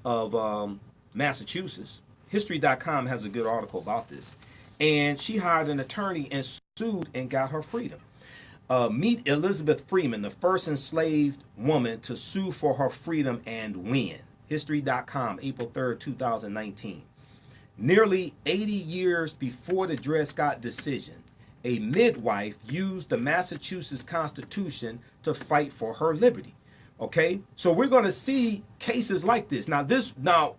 of Massachusetts. History.com has a good article about this. And she hired an attorney and sued and got her freedom. Meet Elizabeth Freeman, the first enslaved woman to sue for her freedom and win. History.com, April 3rd, 2019. Nearly 80 years before the Dred Scott decision, a midwife used the Massachusetts Constitution to fight for her liberty. Okay, so we're going to see cases like this. Now,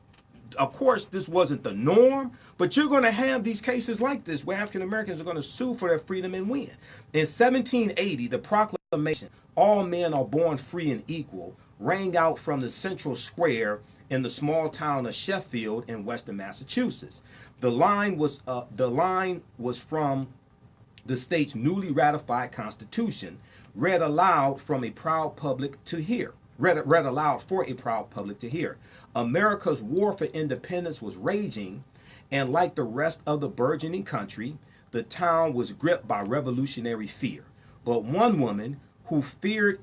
of course, this wasn't the norm, but you're going to have these cases like this where African Americans are going to sue for their freedom and win. In 1780, the proclamation, "All men are born free and equal," rang out from the central square in the small town of Sheffield in western Massachusetts. The line was from the state's newly ratified constitution, read aloud from a proud public to hear. Read aloud for a proud public to hear. America's war for independence was raging, and like the rest of the burgeoning country, the town was gripped by revolutionary fear. But one woman who heard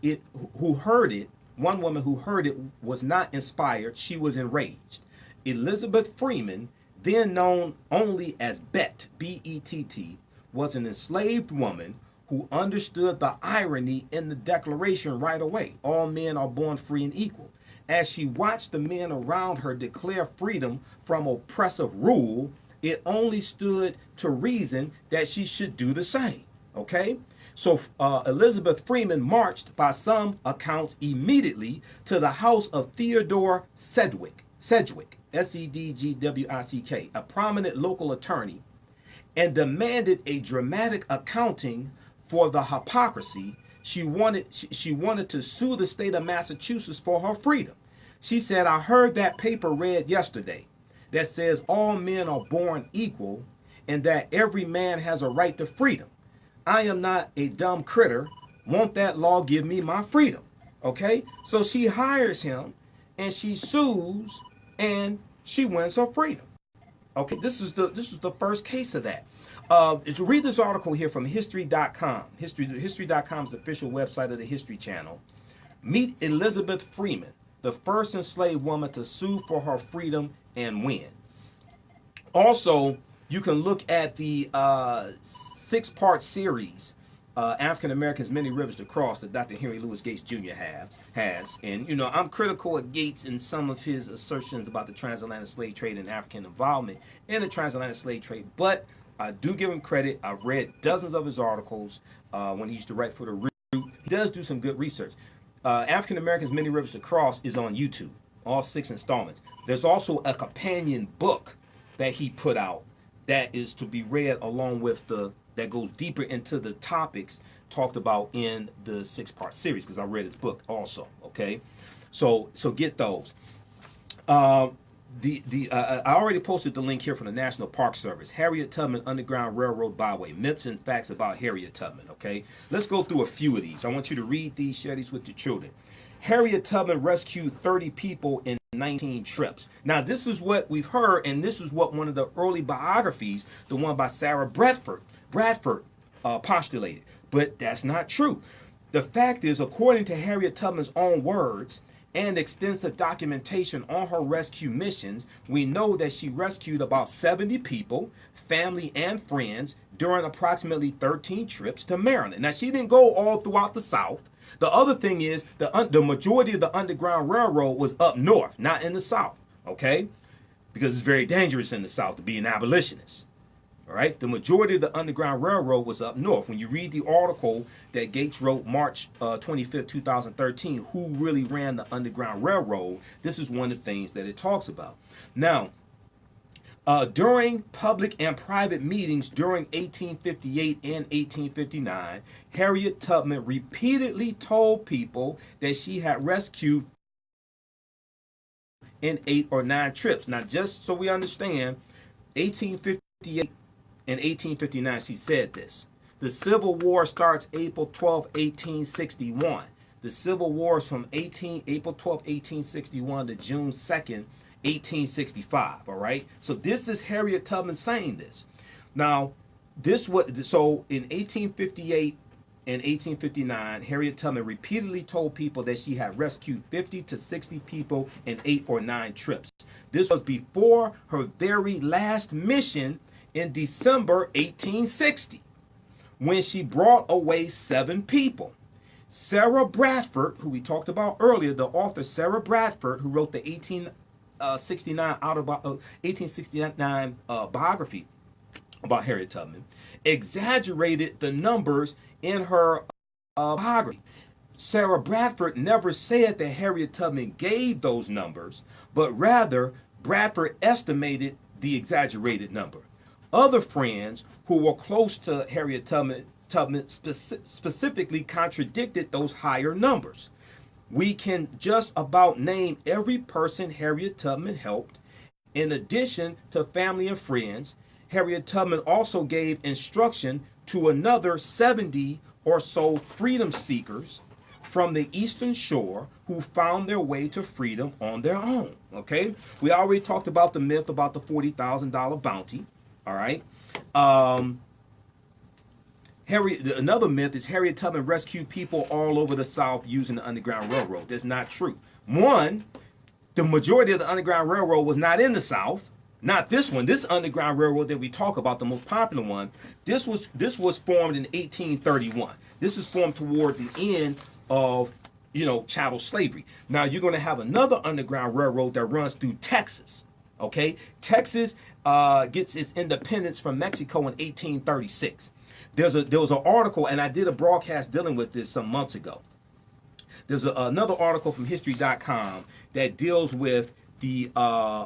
it, was not inspired, she was enraged. Elizabeth Freeman, then known only as Bett, B-E-T-T, was an enslaved woman who understood the irony in the declaration right away. All men are born free and equal. As she watched the men around her declare freedom from oppressive rule, it only stood to reason that she should do the same. Okay? So Elizabeth Freeman marched, by some accounts, immediately to the house of Theodore Sedgwick, S-E-D-G-W-I-C-K, a prominent local attorney, and demanded a dramatic accounting for the hypocrisy. She wanted to sue the state of Massachusetts for her freedom. She said, "I heard that paper read yesterday that says all men are born equal and that every man has a right to freedom. I am not a dumb critter. Won't that law give me my freedom?" Okay, so she hires him and she sues and she wins her freedom. Okay, this is the first case of that. To read this article here from History.com. History.com is the official website of the History Channel. Meet Elizabeth Freeman, the first enslaved woman to sue for her freedom and win. Also, you can look at the 6-part series, African Americans, Many Rivers to Cross, that Dr. Henry Louis Gates Jr. has. And, you know, I'm critical of Gates in some of his assertions about the transatlantic slave trade and African involvement in the transatlantic slave trade, but I do give him credit. I've read dozens of his articles when he used to write for The Root. He does do some good research. African Americans, Many Rivers to Cross is on YouTube, all 6 installments. There's also a companion book that he put out that is to be read along with that goes deeper into the topics talked about in the 6-part series, because I read his book also. Okay, so get those. I already posted the link here from the National Park Service. Harriet Tubman Underground Railroad Byway. Myths and facts about Harriet Tubman. Okay, let's go through a few of these. I want you to read these, share these with your children. Harriet Tubman rescued 30 people in 19 trips. Now, this is what we've heard, and this is what one of the early biographies, the one by Sarah Bradford, postulated. But that's not true. The fact is, according to Harriet Tubman's own words and extensive documentation on her rescue missions, we know that she rescued about 70 people, family and friends, during approximately 13 trips to Maryland. Now, she didn't go all throughout the South. The other thing is, the majority of the Underground Railroad was up north, not in the South, okay? Because it's very dangerous in the South to be an abolitionist. All right, the majority of the Underground Railroad was up north. When you read the article that Gates wrote March 25th, 2013, who really ran the Underground Railroad, this is one of the things that it talks about. Now, during public and private meetings during 1858 and 1859, Harriet Tubman repeatedly told people that she had rescued in 8 or 9 trips. Now, just so we understand, 1858 and 1859, she said this. The Civil War starts April 12, 1861. The Civil War is from April 12, 1861 to June 2nd, 1865. All right. So this is Harriet Tubman saying this. Now, so in 1858 and 1859, Harriet Tubman repeatedly told people that she had rescued 50 to 60 people in 8 or 9 trips. This was before her very last mission in December 1860, when she brought away 7 people. Sarah Bradford, who we talked about earlier, the author Sarah Bradford, who wrote the 1869 biography about Harriet Tubman, exaggerated the numbers in her biography. Sarah Bradford never said that Harriet Tubman gave those numbers, but rather Bradford estimated the exaggerated number. Other friends who were close to Harriet Tubman specifically contradicted those higher numbers. We can just about name every person Harriet Tubman helped. In addition to family and friends, Harriet Tubman also gave instruction to another 70 or so freedom seekers from the Eastern Shore who found their way to freedom on their own. Okay, we already talked about the myth about the $40,000 bounty. All right. Another myth is Harriet Tubman rescued people all over the South using the Underground Railroad. That's not true. One, the majority of the Underground Railroad was not in the South. Not this one. This Underground Railroad that we talk about, the most popular one, this was formed in 1831. This is formed toward the end of, chattel slavery. Now you're going to have another Underground Railroad that runs through Texas. Okay, Texas gets its independence from Mexico in 1836. There was an article, and I did a broadcast dealing with this some months ago. There's another article from History.com that deals with the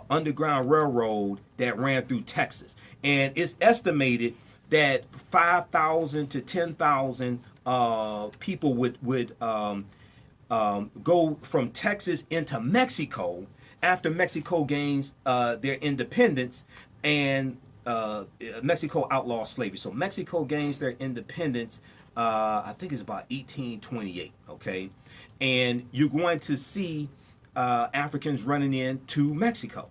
Underground Railroad that ran through Texas, and it's estimated that 5,000 to 10,000 people would go from Texas into Mexico after Mexico gains their independence, and Mexico outlaws slavery. So Mexico gains their independence, I think it's about 1828, okay? And you're going to see Africans running into Mexico.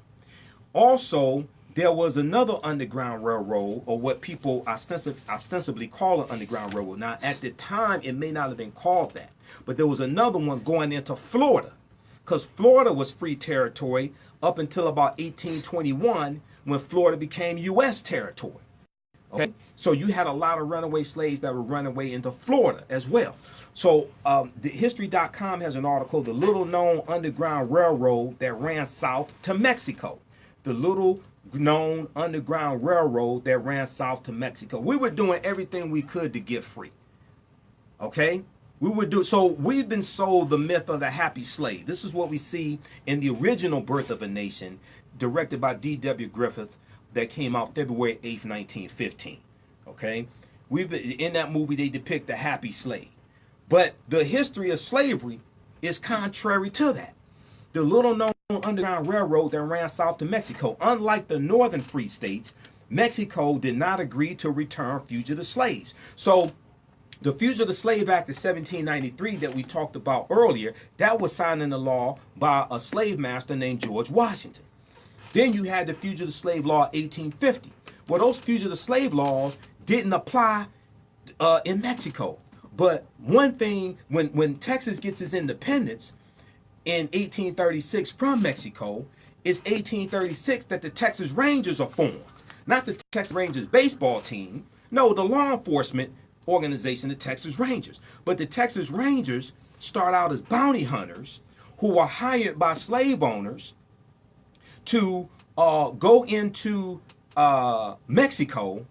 Also, there was another Underground Railroad, or what people ostensibly call an Underground Railroad. Now, at the time, it may not have been called that, but there was another one going into Florida, because Florida was free territory up until about 1821, when Florida became U.S. territory. Okay, so you had a lot of runaway slaves that were running away into Florida as well. So the History.com has an article, the little known Underground Railroad that ran south to Mexico. The little known Underground Railroad that ran south to Mexico. We were doing everything we could to get free. Okay? So we've been sold the myth of the happy slave. This is what we see in the original Birth of a Nation, directed by D.W. Griffith, that came out February 8th, 1915. Okay? In that movie, they depict the happy slave. But the history of slavery is contrary to that. The little known underground railroad that ran south to Mexico. Unlike the northern free states, Mexico did not agree to return fugitive slaves. So the Fugitive Slave Act of 1793 that we talked about earlier, that was signed into law by a slave master named George Washington. Then you had the Fugitive Slave Law 1850. Well, those fugitive slave laws didn't apply in Mexico. But one thing, when Texas gets its independence in 1836 from Mexico, it's 1836 that the Texas Rangers are formed. Not the Texas Rangers baseball team. No, the law enforcement organization, the Texas Rangers. But the Texas Rangers start out as bounty hunters who are hired by slave owners to go into Mexico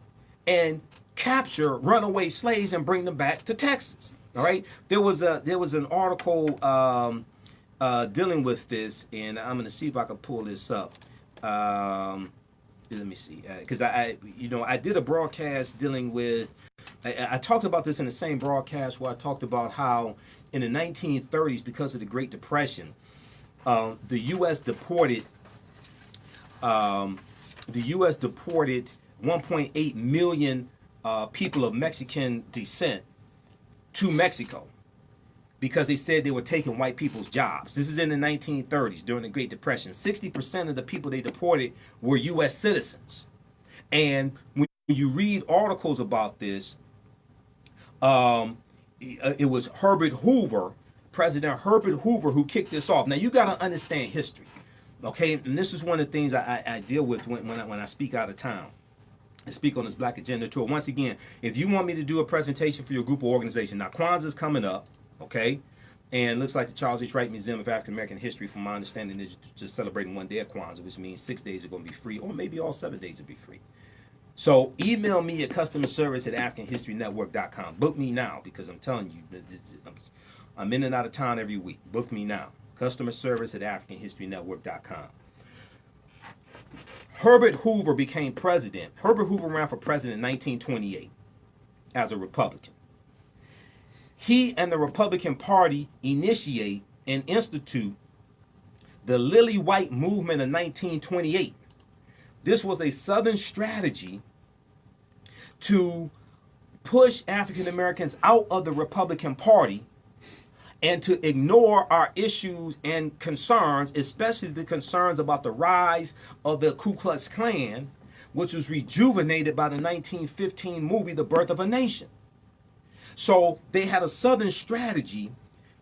and capture runaway slaves and bring them back to Texas. All right. There was an article dealing with this, and I'm going to see if I can pull this up. Let me see, because I did a broadcast dealing with. I talked about this in the same broadcast where I talked about how in the 1930s, because of the Great Depression, the U.S. deported 1.8 million people of Mexican descent to Mexico because they said they were taking white people's jobs. This is in the 1930s during the Great Depression. 60% of the people they deported were U.S. citizens. And when you read articles about this, it was Herbert Hoover, President Herbert Hoover, who kicked this off. Now, you got to understand history, okay? And this is one of the things I deal with when I speak out of town. I speak on this Black Agenda Tour. Once again, if you want me to do a presentation for your group or organization, now Kwanzaa's coming up, okay? And looks like the Charles H. Wright Museum of African American History, from my understanding, is just celebrating one day of Kwanzaa, which means 6 days are going to be free, or maybe all 7 days will be free. So email me at customerservice@AfricanHistoryNetwork.com. Book me now, because I'm telling you, I'm in and out of town every week. Book me now. customerservice@AfricanHistoryNetwork.com. Herbert Hoover became president. Herbert Hoover ran for president in 1928 as a Republican. He and the Republican Party initiate and institute the Lily White Movement of 1928. This was a Southern strategy to push African Americans out of the Republican Party and to ignore our issues and concerns, especially the concerns about the rise of the Ku Klux Klan, which was rejuvenated by the 1915 movie, The Birth of a Nation. So they had a Southern strategy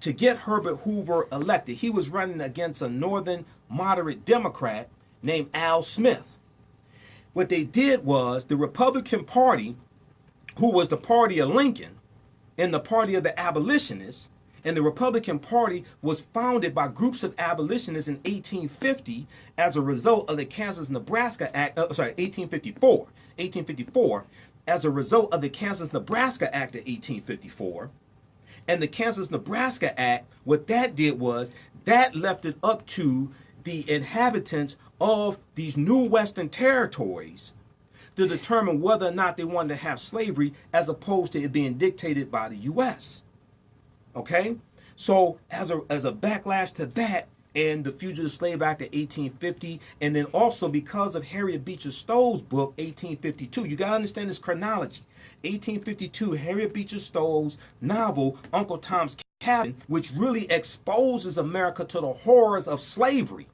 to get Herbert Hoover elected. He was running against a Northern moderate Democrat named Al Smith. What they did was the Republican Party, who was the party of Lincoln and the party of the abolitionists, and the Republican Party was founded by groups of abolitionists in 1850 as a result of the Kansas-Nebraska Act, 1854, as a result of the Kansas-Nebraska Act of 1854. And the Kansas-Nebraska Act, what that did was that left it up to the inhabitants of these new Western territories to determine whether or not they wanted to have slavery, as opposed to it being dictated by the U.S. Okay? So as a backlash to that and the Fugitive Slave Act of 1850, and then also because of Harriet Beecher Stowe's book, 1852, you got to understand this chronology. 1852, Harriet Beecher Stowe's novel, Uncle Tom's Cabin, which really exposes America to the horrors of slavery.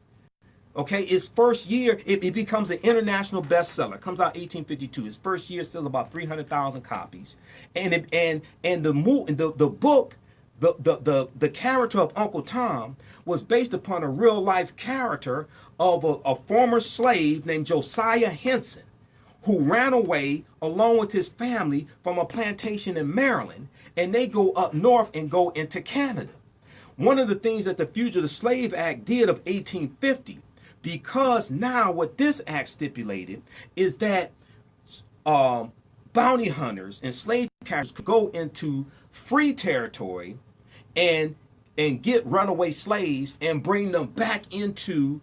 Okay, its first year, it becomes an international bestseller. It comes out 1852. Its first year sells about 300,000 copies. And the book, the character of Uncle Tom was based upon a real life character of a former slave named Josiah Henson, who ran away along with his family from a plantation in Maryland, and they go up north and go into Canada. One of the things that the Fugitive Slave Act did of 1850, because now what this act stipulated is that bounty hunters and slave catchers could go into free territory and get runaway slaves and bring them back into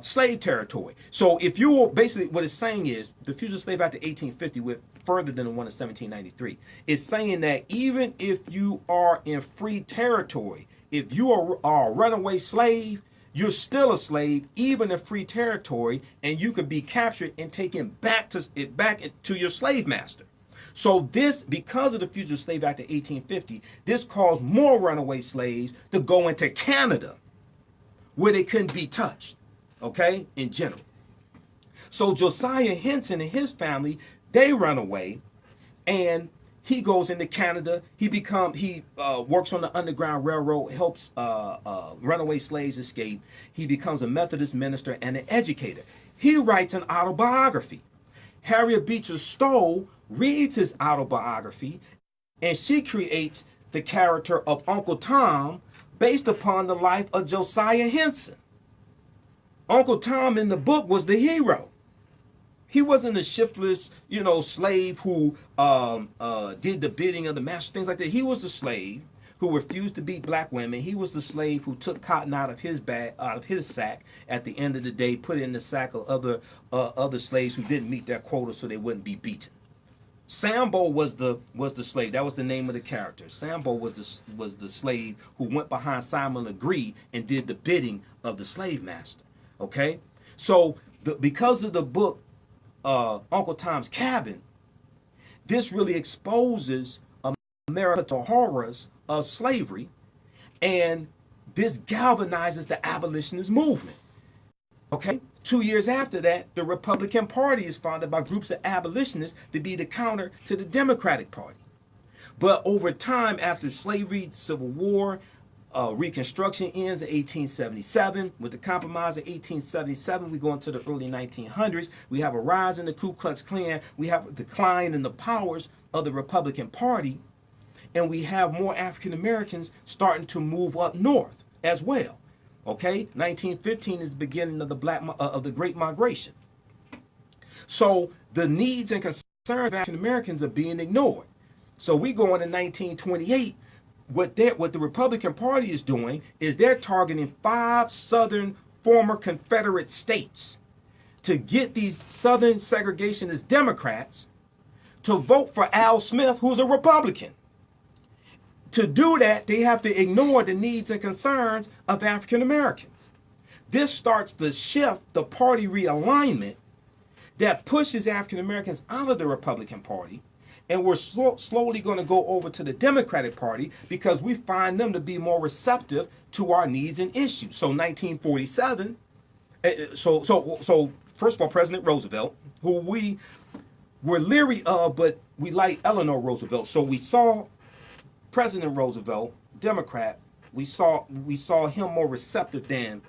slave territory. So if you basically, what it's saying is the Fugitive Slave Act of 1850 went further than the one of 1793. It's saying that even if you are in free territory, if you are a runaway slave, you're still a slave, even in free territory, and you could be captured and taken back to your slave master. So this, because of the Fugitive Slave Act of 1850, this caused more runaway slaves to go into Canada, where they couldn't be touched, okay, in general. So Josiah Henson and his family, they run away, and he goes into Canada. He works on the Underground Railroad, helps runaway slaves escape. He becomes a Methodist minister and an educator. He writes an autobiography. Harriet Beecher Stowe reads his autobiography, and she creates the character of Uncle Tom based upon the life of Josiah Henson. Uncle Tom in the book was the hero. He wasn't a shiftless, slave who did the bidding of the master, things like that. He was the slave who refused to beat black women. He was the slave who took cotton out of his sack at the end of the day, put it in the sack of other slaves who didn't meet their quota so they wouldn't be beaten. Sambo was the slave. That was the name of the character. Sambo was the slave who went behind Simon Legree and did the bidding of the slave master. Okay, so because of the book Uncle Tom's Cabin, this really exposes America to horrors of slavery, and this galvanizes the abolitionist movement. Okay, 2 years after that, the Republican Party is founded by groups of abolitionists to be the counter to the Democratic Party. But over time, after slavery, Civil War, Reconstruction ends in 1877. With the Compromise of 1877, we go into the early 1900s. We have a rise in the Ku Klux Klan. We have a decline in the powers of the Republican Party. And we have more African Americans starting to move up north as well. Okay, 1915 is the beginning of the Great Migration. So the needs and concerns of African Americans are being ignored. So we go into 1928. What the Republican Party is doing is they're targeting 5 southern former Confederate states to get these southern segregationist Democrats to vote for Al Smith, who's a Republican. To do that, they have to ignore the needs and concerns of African Americans. This starts to shift the party realignment that pushes African Americans out of the Republican Party, and we're slowly going to go over to the Democratic Party because we find them to be more receptive to our needs and issues. So 1947, so first of all, President Roosevelt, who we were leery of, but we like Eleanor Roosevelt. So we saw President Roosevelt, Democrat, we saw him more receptive than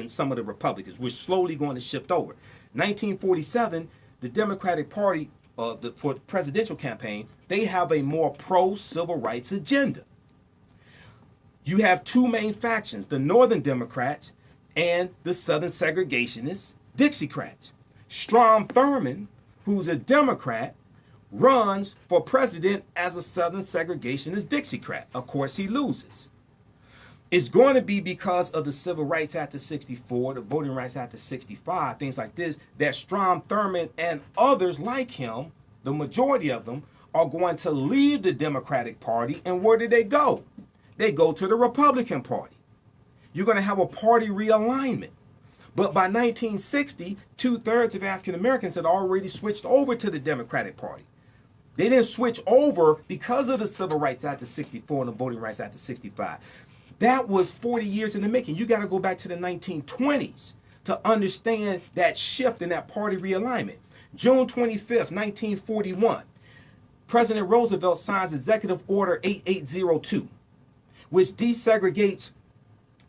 some of the Republicans. We're slowly going to shift over. 1947, the Democratic Party, for the presidential campaign, they have a more pro-civil rights agenda. You have 2 main factions, the Northern Democrats and the Southern segregationists, Dixiecrats. Strom Thurmond, who's a Democrat, runs for president as a Southern segregationist Dixiecrat. Of course, he loses. It's going to be because of the Civil Rights Act of 64, the Voting Rights Act of 65, things like this, that Strom Thurmond and others like him, the majority of them, are going to leave the Democratic Party. And where do they go? They go to the Republican Party. You're going to have a party realignment. But by 1960, 2/3 of African Americans had already switched over to the Democratic Party. They didn't switch over because of the Civil Rights Act of 64 and the Voting Rights Act of 65. That was 40 years in the making. You got to go back to the 1920s to understand that shift in that party realignment. June 25th, 1941, President Roosevelt signs Executive Order 8802, which desegregates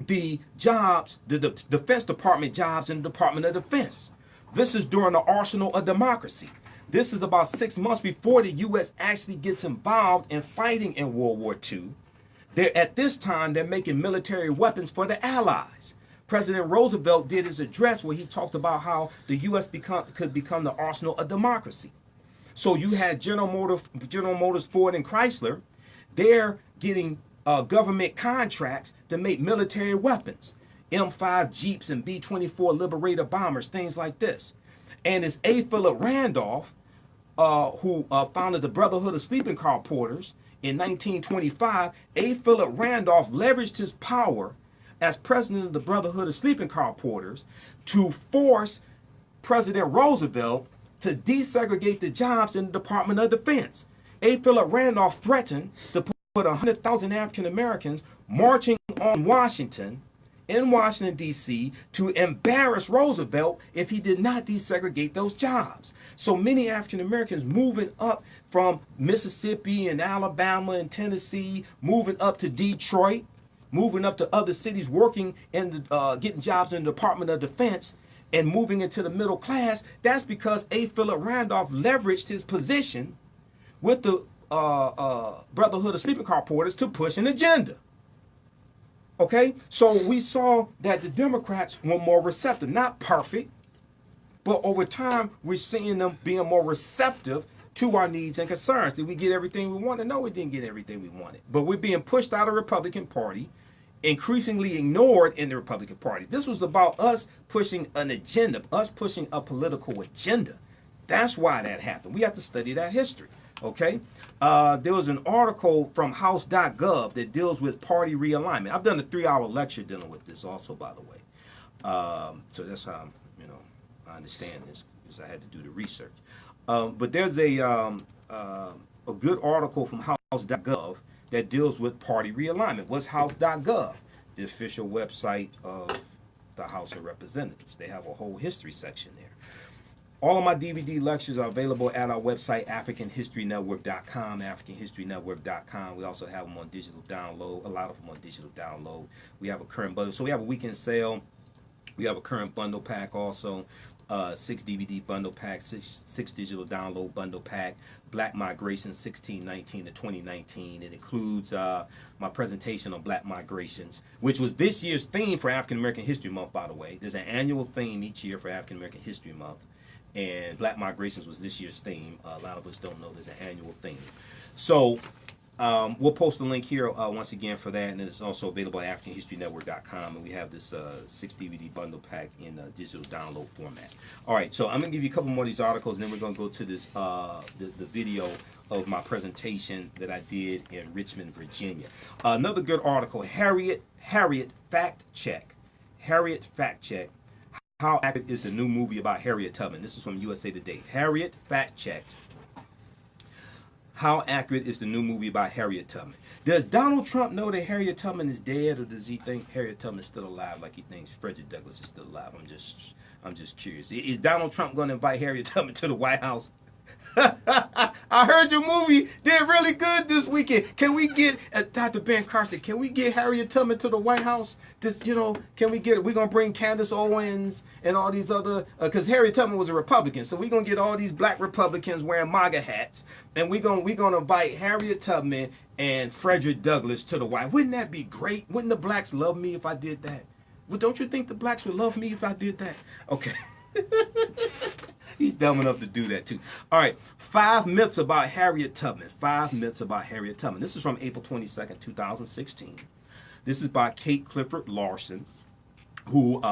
the jobs, the Defense Department jobs in the Department of Defense. This is during the arsenal of democracy. This is about 6 months before the U.S. actually gets involved in fighting in World War II. At this time, they're making military weapons for the Allies. President Roosevelt did his address where he talked about how the U.S. could become the arsenal of democracy. So you had General Motors, Ford, and Chrysler. They're getting government contracts to make military weapons, M5 Jeeps and B-24 Liberator bombers, things like this. And it's A. Philip Randolph, who founded the Brotherhood of Sleeping Car Porters in 1925. A. Philip Randolph leveraged his power as president of the Brotherhood of Sleeping Car Porters to force President Roosevelt to desegregate the jobs in the Department of Defense. A. Philip Randolph threatened to put 100,000 African Americans marching on Washington, in Washington, D.C., to embarrass Roosevelt if he did not desegregate those jobs. So many African Americans moving up from Mississippi and Alabama and Tennessee, moving up to Detroit, moving up to other cities, working in the, getting jobs in the Department of Defense, and moving into the middle class. That's because A. Philip Randolph leveraged his position with the Brotherhood of Sleeping Car Porters to push an agenda. Okay, so we saw that the Democrats were more receptive, not perfect, but over time we're seeing them being more receptive to our needs and concerns. Did we get everything we wanted? No, we didn't get everything we wanted, but we're being pushed out of the Republican Party, increasingly ignored in the Republican Party. This was about us pushing an agenda, us pushing a political agenda. That's why that happened. We have to study that history. Okay, there was an article from House.gov that deals with party realignment. I've done a 3-hour lecture dealing with this also, by the way. So that's how I understand this, because I had to do the research. But there's a good article from House.gov that deals with party realignment. What's House.gov? The official website of the House of Representatives. They have a whole history section there. All of my DVD lectures are available at our website, AfricanHistoryNetwork.com, AfricanHistoryNetwork.com. We also have them on digital download, a lot of them on digital download. We have a current bundle. So we have a weekend sale. We have a current bundle pack also, 6 DVD bundle pack, 6 digital download bundle pack, Black Migration 1619 to 2019. It includes my presentation on Black migrations, which was this year's theme for African American History Month, by the way. There's an annual theme each year for African American History Month. And Black migrations was this year's theme. A lot of us don't know there's an annual theme. So we'll post a link here once again for that, and it's also available at AfricanHistoryNetwork.com. And we have this 6 DVD bundle pack in digital download format. All right, so I'm gonna give you a couple more of these articles, and then we're gonna go to this the video of my presentation that I did in Richmond, Virginia. Another good article: Harriet Fact Check. Harriet Fact Check. How accurate is the new movie about Harriet Tubman? This is from USA Today. Harriet Fact Checked. How accurate is the new movie about Harriet Tubman? Does Donald Trump know that Harriet Tubman is dead, or does he think Harriet Tubman is still alive, like he thinks Frederick Douglass is still alive? I'm just curious. Is Donald Trump going to invite Harriet Tubman to the White House? I heard your movie did really good this weekend. Can we get Dr. Ben Carson? Can we get Harriet Tubman to the White House? Can we get it? We're gonna bring Candace Owens and all these other, because Harriet Tubman was a Republican, so we're gonna get all these black Republicans wearing MAGA hats, and we're gonna invite Harriet Tubman and Frederick Douglass to the White House. Wouldn't that be great? Wouldn't the blacks love me if I did that? Well, don't you think the blacks would love me if I did that? Okay. He's dumb enough to do that too. All right, 5 myths about Harriet Tubman. 5 myths about Harriet Tubman. This is from April 22nd, 2016. This is by Kate Clifford Larson, who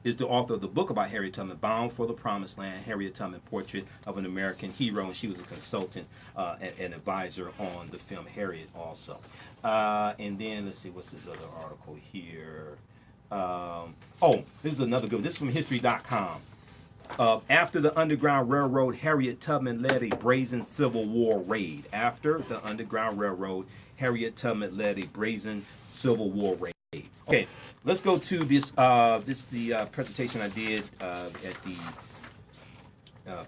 is the author of the book about Harriet Tubman, Bound for the Promised Land, Harriet Tubman, Portrait of an American Hero, and she was a consultant and advisor on the film Harriet also. And then, let's see, what's this other article here? This is another good one. This is from History.com. After the Underground Railroad, Harriet Tubman led a brazen Civil War raid. After the Underground Railroad, Harriet Tubman led a brazen Civil War raid. Okay, let's go to this. This is the presentation I did at the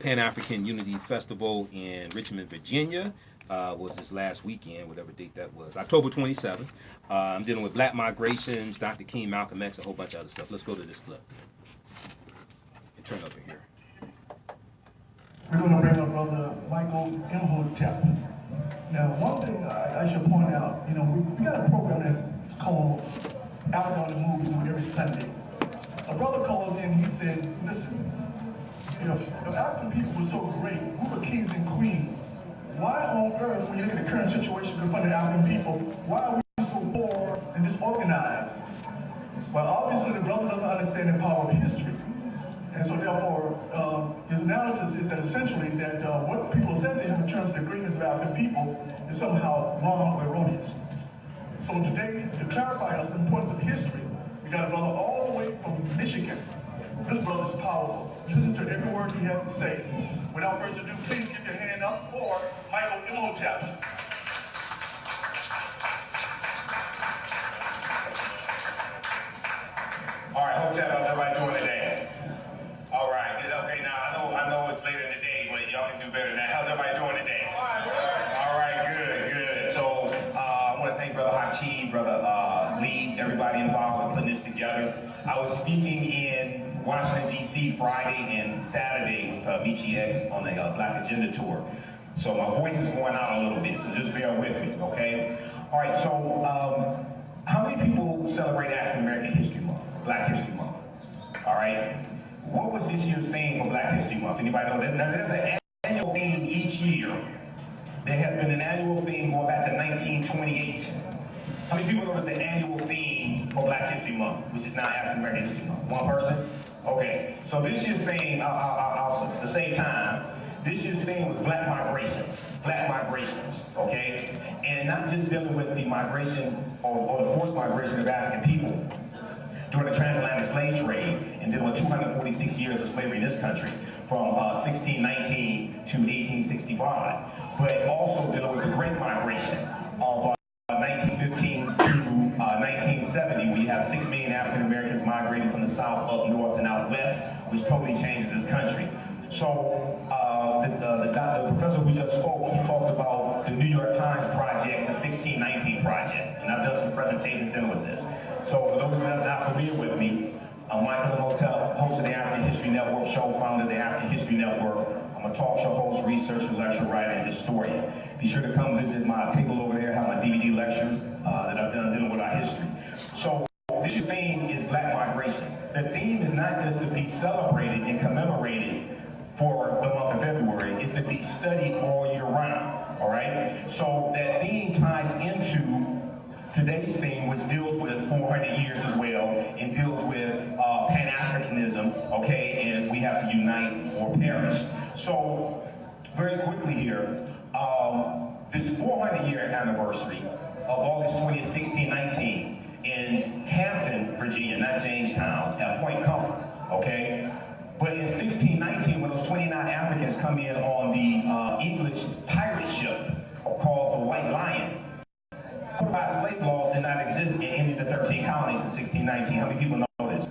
Pan-African Unity Festival in Richmond, Virginia. Was this last weekend, whatever date that was, October 27th. I'm dealing with black migrations, Dr. King, Malcolm X, a whole bunch of other stuff. Let's go to this clip. Turn up in here. We're going to bring up Brother Michael Imhotep. Now, one thing I should point out, we got a program that's called Out on the Move every Sunday. A brother called in, he said, listen, if African people were so great, we were kings and queens. Why on earth, when you look at the current situation confronting African people, why are we so poor and disorganized? Well, obviously the brother doesn't understand the power of history. And so therefore, his analysis is that essentially that what people said to him in terms of the greatness of African people is somehow wrong or erroneous. So today, to clarify us the importance of history, we got a brother all the way from Michigan. This brother's powerful. Listen to every word he has to say. Without further ado, please give your hand up for Michael Imhotep. All right, Hotep, how's everybody doing today? All right, okay, now I know it's later in the day, but y'all can do better than that. How's everybody doing today? All right, good. So I want to thank Brother Hakeem, Brother Lee, everybody involved in putting this together. I was speaking in Washington, D.C. Friday and Saturday with Michi X on the Black Agenda Tour. So my voice is going out a little bit, so just bear with me, okay? All right, so how many people celebrate African American History Month, Black History Month? All right. What was this year's theme for Black History Month? Anybody know that? Now, there's an annual theme each year. There has been an annual theme going back to 1928. How many people know there's an annual theme for Black History Month, which is now African American History Month? One person? Okay. So this year's theme, at the same time, this year's theme was Black migrations. Black migrations, okay? And not just dealing with the migration or the forced migration of African people during the transatlantic slave trade and dealing with 246 years of slavery in this country from 1619 to 1865, but also dealing with the Great Migration of 1915 to 1970, where you have 6 million African Americans migrating from the south up north and out west, which totally changes this country. So the professor who just spoke, he talked about the New York Times project, the 1619 project, and I've done some presentations dealing with this. So for those that are not familiar with me, I'm Michael Imhotep, host of the African History Network show, founder of the African History Network. I'm a talk show host, researcher, lecturer, writer, and historian. Be sure to come visit my table over there, have my DVD lectures that I've done dealing with our history. So this year's theme is Black migration. The theme is not just to be celebrated and commemorated for the month of February, it's to be studied all year round, all right? So that theme ties into today's theme, which deals with 400 years as well, and deals with Pan-Africanism, okay, and we have to unite or perish. So, very quickly here, this 400-year anniversary of August 20th, 1619, in Hampton, Virginia, not Jamestown, at Point Comfort, okay? But in 1619, when those 29 Africans come in on the English pirate ship called the White Lion, codified slave laws did not exist in any of the 13 colonies in 1619. How many people know this?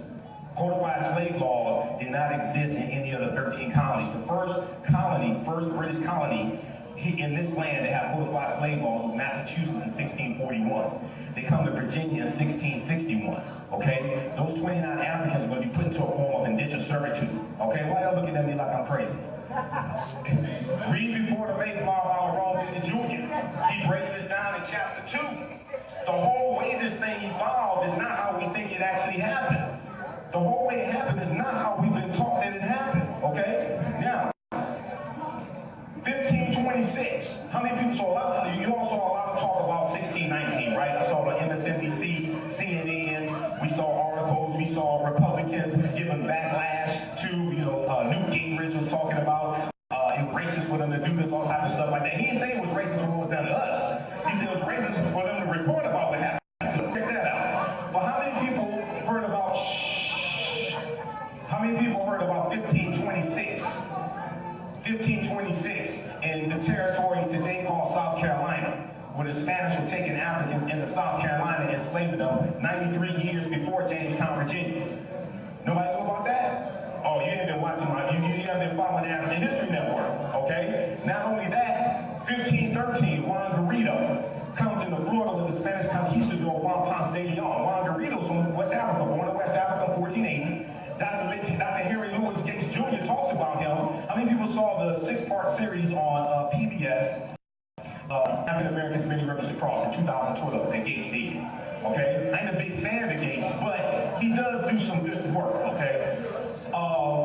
Codified slave laws did not exist in any of the 13 colonies. The first British colony in this land to have codified slave laws was Massachusetts in 1641. They come to Virginia in 1661. Okay? Those 29 Africans are going to be put into a form of indentured servitude. Okay? Why y'all looking at me like I'm crazy? Read before the Mayflower by Ron Jr. He breaks this down in chapter 2. The whole way this thing evolved is not how we think it actually happened. The whole way it happened is not how we've been taught that it happened. Okay? Now, 1526. How many people saw you all saw a lot of talk about 1619, right? I saw the MSNBC, CNN, we saw articles, we saw Republicans giving backlash to, Newt Gingrich was talking about it was racist for them to do this, all type of stuff like that. He didn't say it was racist for what was done to us. He said it was racist for them to report about what happened. So let's check that out. But how many people heard about 1526? 1526 in the territory today called South Carolina, where the Spanish were taking Africans into South Carolina and enslaving them 93 years before Jamestown, Virginia. Nobody know about that? Oh, you haven't been watching you haven't been following the African History Network, okay? Not only that, 1513, Juan Garrido comes into Florida with the Spanish conquistador Juan Ponce de Leon. Juan Garrido's from West Africa, born in West Africa, 1480. Dr. Henry Louis Gates Jr. talks about him. How many people saw the 6-part series on PBS, African Americans Many Rivers to Cross in 2012 that Gates did? Okay? I ain't a big fan of Gates, but he does do some good work, okay?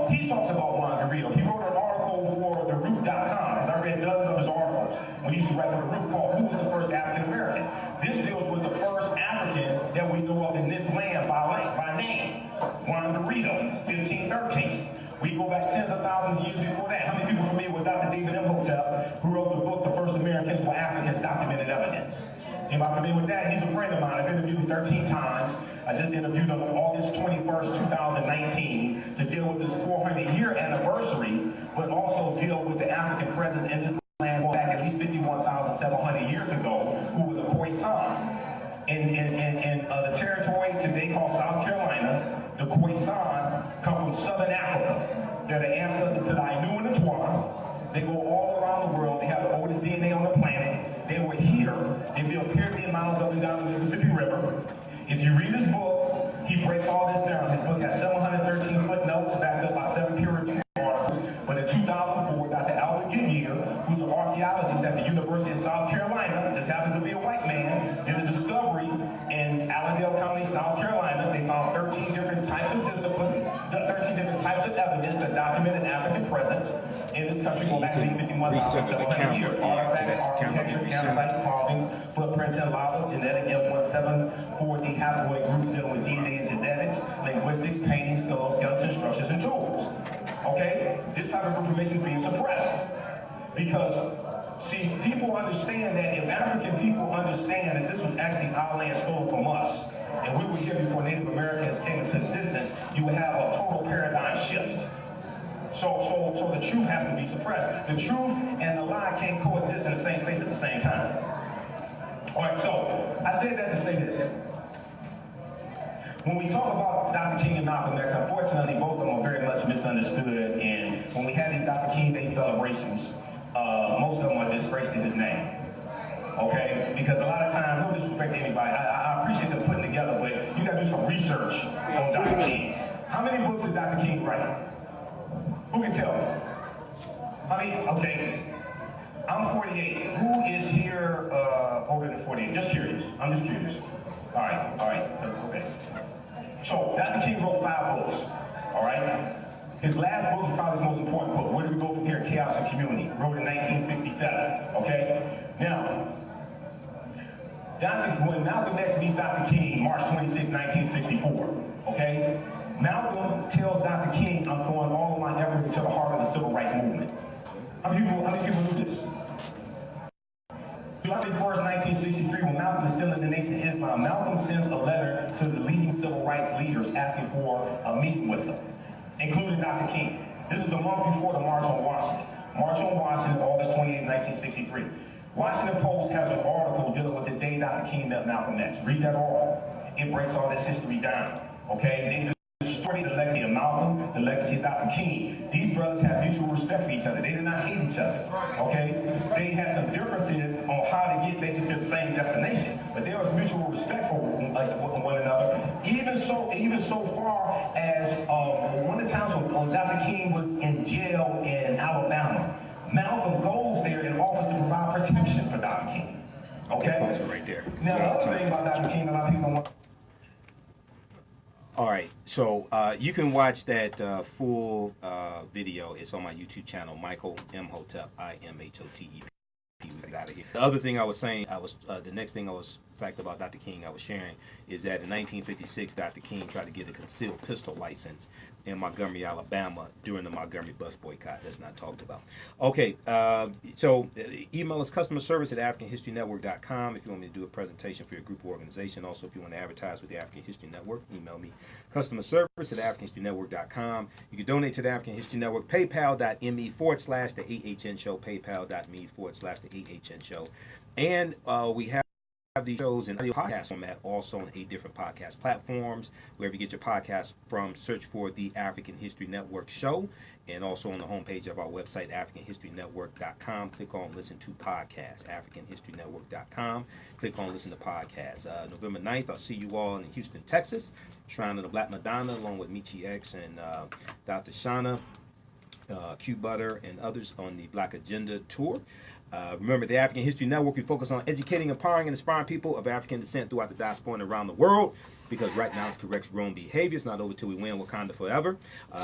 He talks about Juan Garrido. He wrote an article for TheRoot.com, because I read dozens of his articles when he used to write for The Root, called Who Was the First African American? This deals with the first African that we know of in this land by name. Juan Garrido, 1513. We go back tens of thousands of years before that. How many people are familiar with Dr. David Imhotep, who wrote the book, The First Americans Were Africans, Documented Evidence? Anybody familiar with that? He's a friend of mine. I've interviewed him 13 times. I just interviewed him on August 21st, 2019 to deal with this 400-year anniversary, but also deal with the African presence in this land going back at least 51,700 years ago, who was a Khoisan. In the territory today called South Carolina, the Khoisan come from southern Africa. They're the ancestors to the Ainu and the Twa. They go all around the world. They have the oldest DNA on the planet. They were here. They built pyramid mounds up and down the Mississippi River. If you read his book, he breaks all this down. His book has 713 footnotes backed up by 7 peer-reviewed articles. But in 2004, Dr. Albert Gineer, who's an archaeologist at the University of South Carolina, just happens to be a white man, did a discovery in Allendale County, South Carolina. They found 13 different types of discipline, 13 different types of evidence that documented African presence in this country going back to these 51,700 years. Artifacts, architecture, campsites, carvings, footprints in lava, genetic M174D haploid groups dealing with DNA and genetics, linguistics, painting, skulls, skeleton structures, and tools. Okay? This type of information is being suppressed. Because, see, people understand that if African people understand that this was actually our land stolen from us, and we were here before Native Americans came into existence, you would have a total paradigm shift. So the truth has to be suppressed. The truth and the lie can't coexist in the same space at the same time. All right, so I said that to say this. When we talk about Dr. King and Malcolm X, unfortunately, both of them are very much misunderstood. And when we had these Dr. King Day celebrations, most of them are disgracing his name. Okay? Because a lot of times, no disrespect to anybody, I appreciate them putting together, but you gotta do some research on Dr. King. How many books did Dr. King write? Who can tell me? How many? Okay. I'm 48. Who is here older than 48? Just curious. I'm just curious. All right, okay. So, Dr. King wrote 5 books, all right? His last book is probably his most important book. Where do we go from here? Chaos and Community. Wrote in 1967, okay? Now, when Malcolm X meets Dr. King, March 26, 1964, okay? Malcolm tells Dr. King, I'm throwing all of my effort into the heart of the civil rights movement. How many people knew this? July 1st, 1963, when Malcolm is still in the Nation of Islam, Malcolm sends a letter to the leading civil rights leaders asking for a meeting with them, including Dr. King. This is a month before the March on Washington. March on Washington, August 28, 1963. Washington Post has an article dealing with the day Dr. King met Malcolm X. Read that article. It breaks all this history down, okay? They destroy the legacy of Malcolm, the legacy of Dr. King. These brothers have mutual respect for each other. They did not hate each other, okay? They had some differences on how to get basically to the same destination, but there was mutual respect for one another. Even so far as one of the times when Dr. King was in jail in Alabama, Malcolm goes there and offers to provide protection for Dr. King. Okay? Right there. Now, the other thing about Dr. King, a lot of people don't want. All right, so you can watch that full video. It's on my YouTube channel, Michael Imhotep, IMHOTEP. We got out of here. The other thing I was saying, the next thing fact about Dr. King I was sharing is that in 1956, Dr. King tried to get a concealed pistol license in Montgomery, Alabama during the Montgomery bus boycott. That's not talked about. Okay, so email us customer service at AfricanHistoryNetwork.com if you want me to do a presentation for your group or organization. Also, if you want to advertise with the African History Network, email me customer service at AfricanHistoryNetwork.com. You can donate to the African History Network, paypal.me/the AHN show, paypal.me/the AHN show. And we have these shows in audio podcast format also on 8 different podcast platforms. Wherever you get your podcasts from, search for the African History Network show, and also on the homepage of our website, AfricanHistoryNetwork.com. Click on Listen to Podcasts, AfricanHistoryNetwork.com. Click on Listen to Podcasts. November 9th, I'll see you all in Houston, Texas, Shrine of the Black Madonna, along with Michi X and Dr. Shauna, Q Butter, and others on the Black Agenda Tour. Remember, the African History Network, we focus on educating, empowering, and inspiring people of African descent throughout the diaspora and around the world, because right now it's corrects wrong behavior. It's not over till we win. Wakanda forever.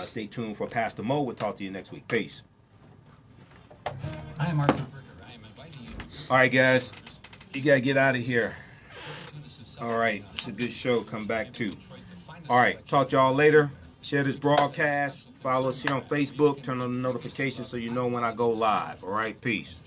Stay tuned for Pastor Mo. We'll talk to you next week. Peace. I am Arthur Bricker. I am inviting you. All right, guys. You got to get out of here. All right. It's a good show. Come back to. All right. Talk to y'all later. Share this broadcast. Follow us here on Facebook. Turn on the notifications so you know when I go live. All right. Peace.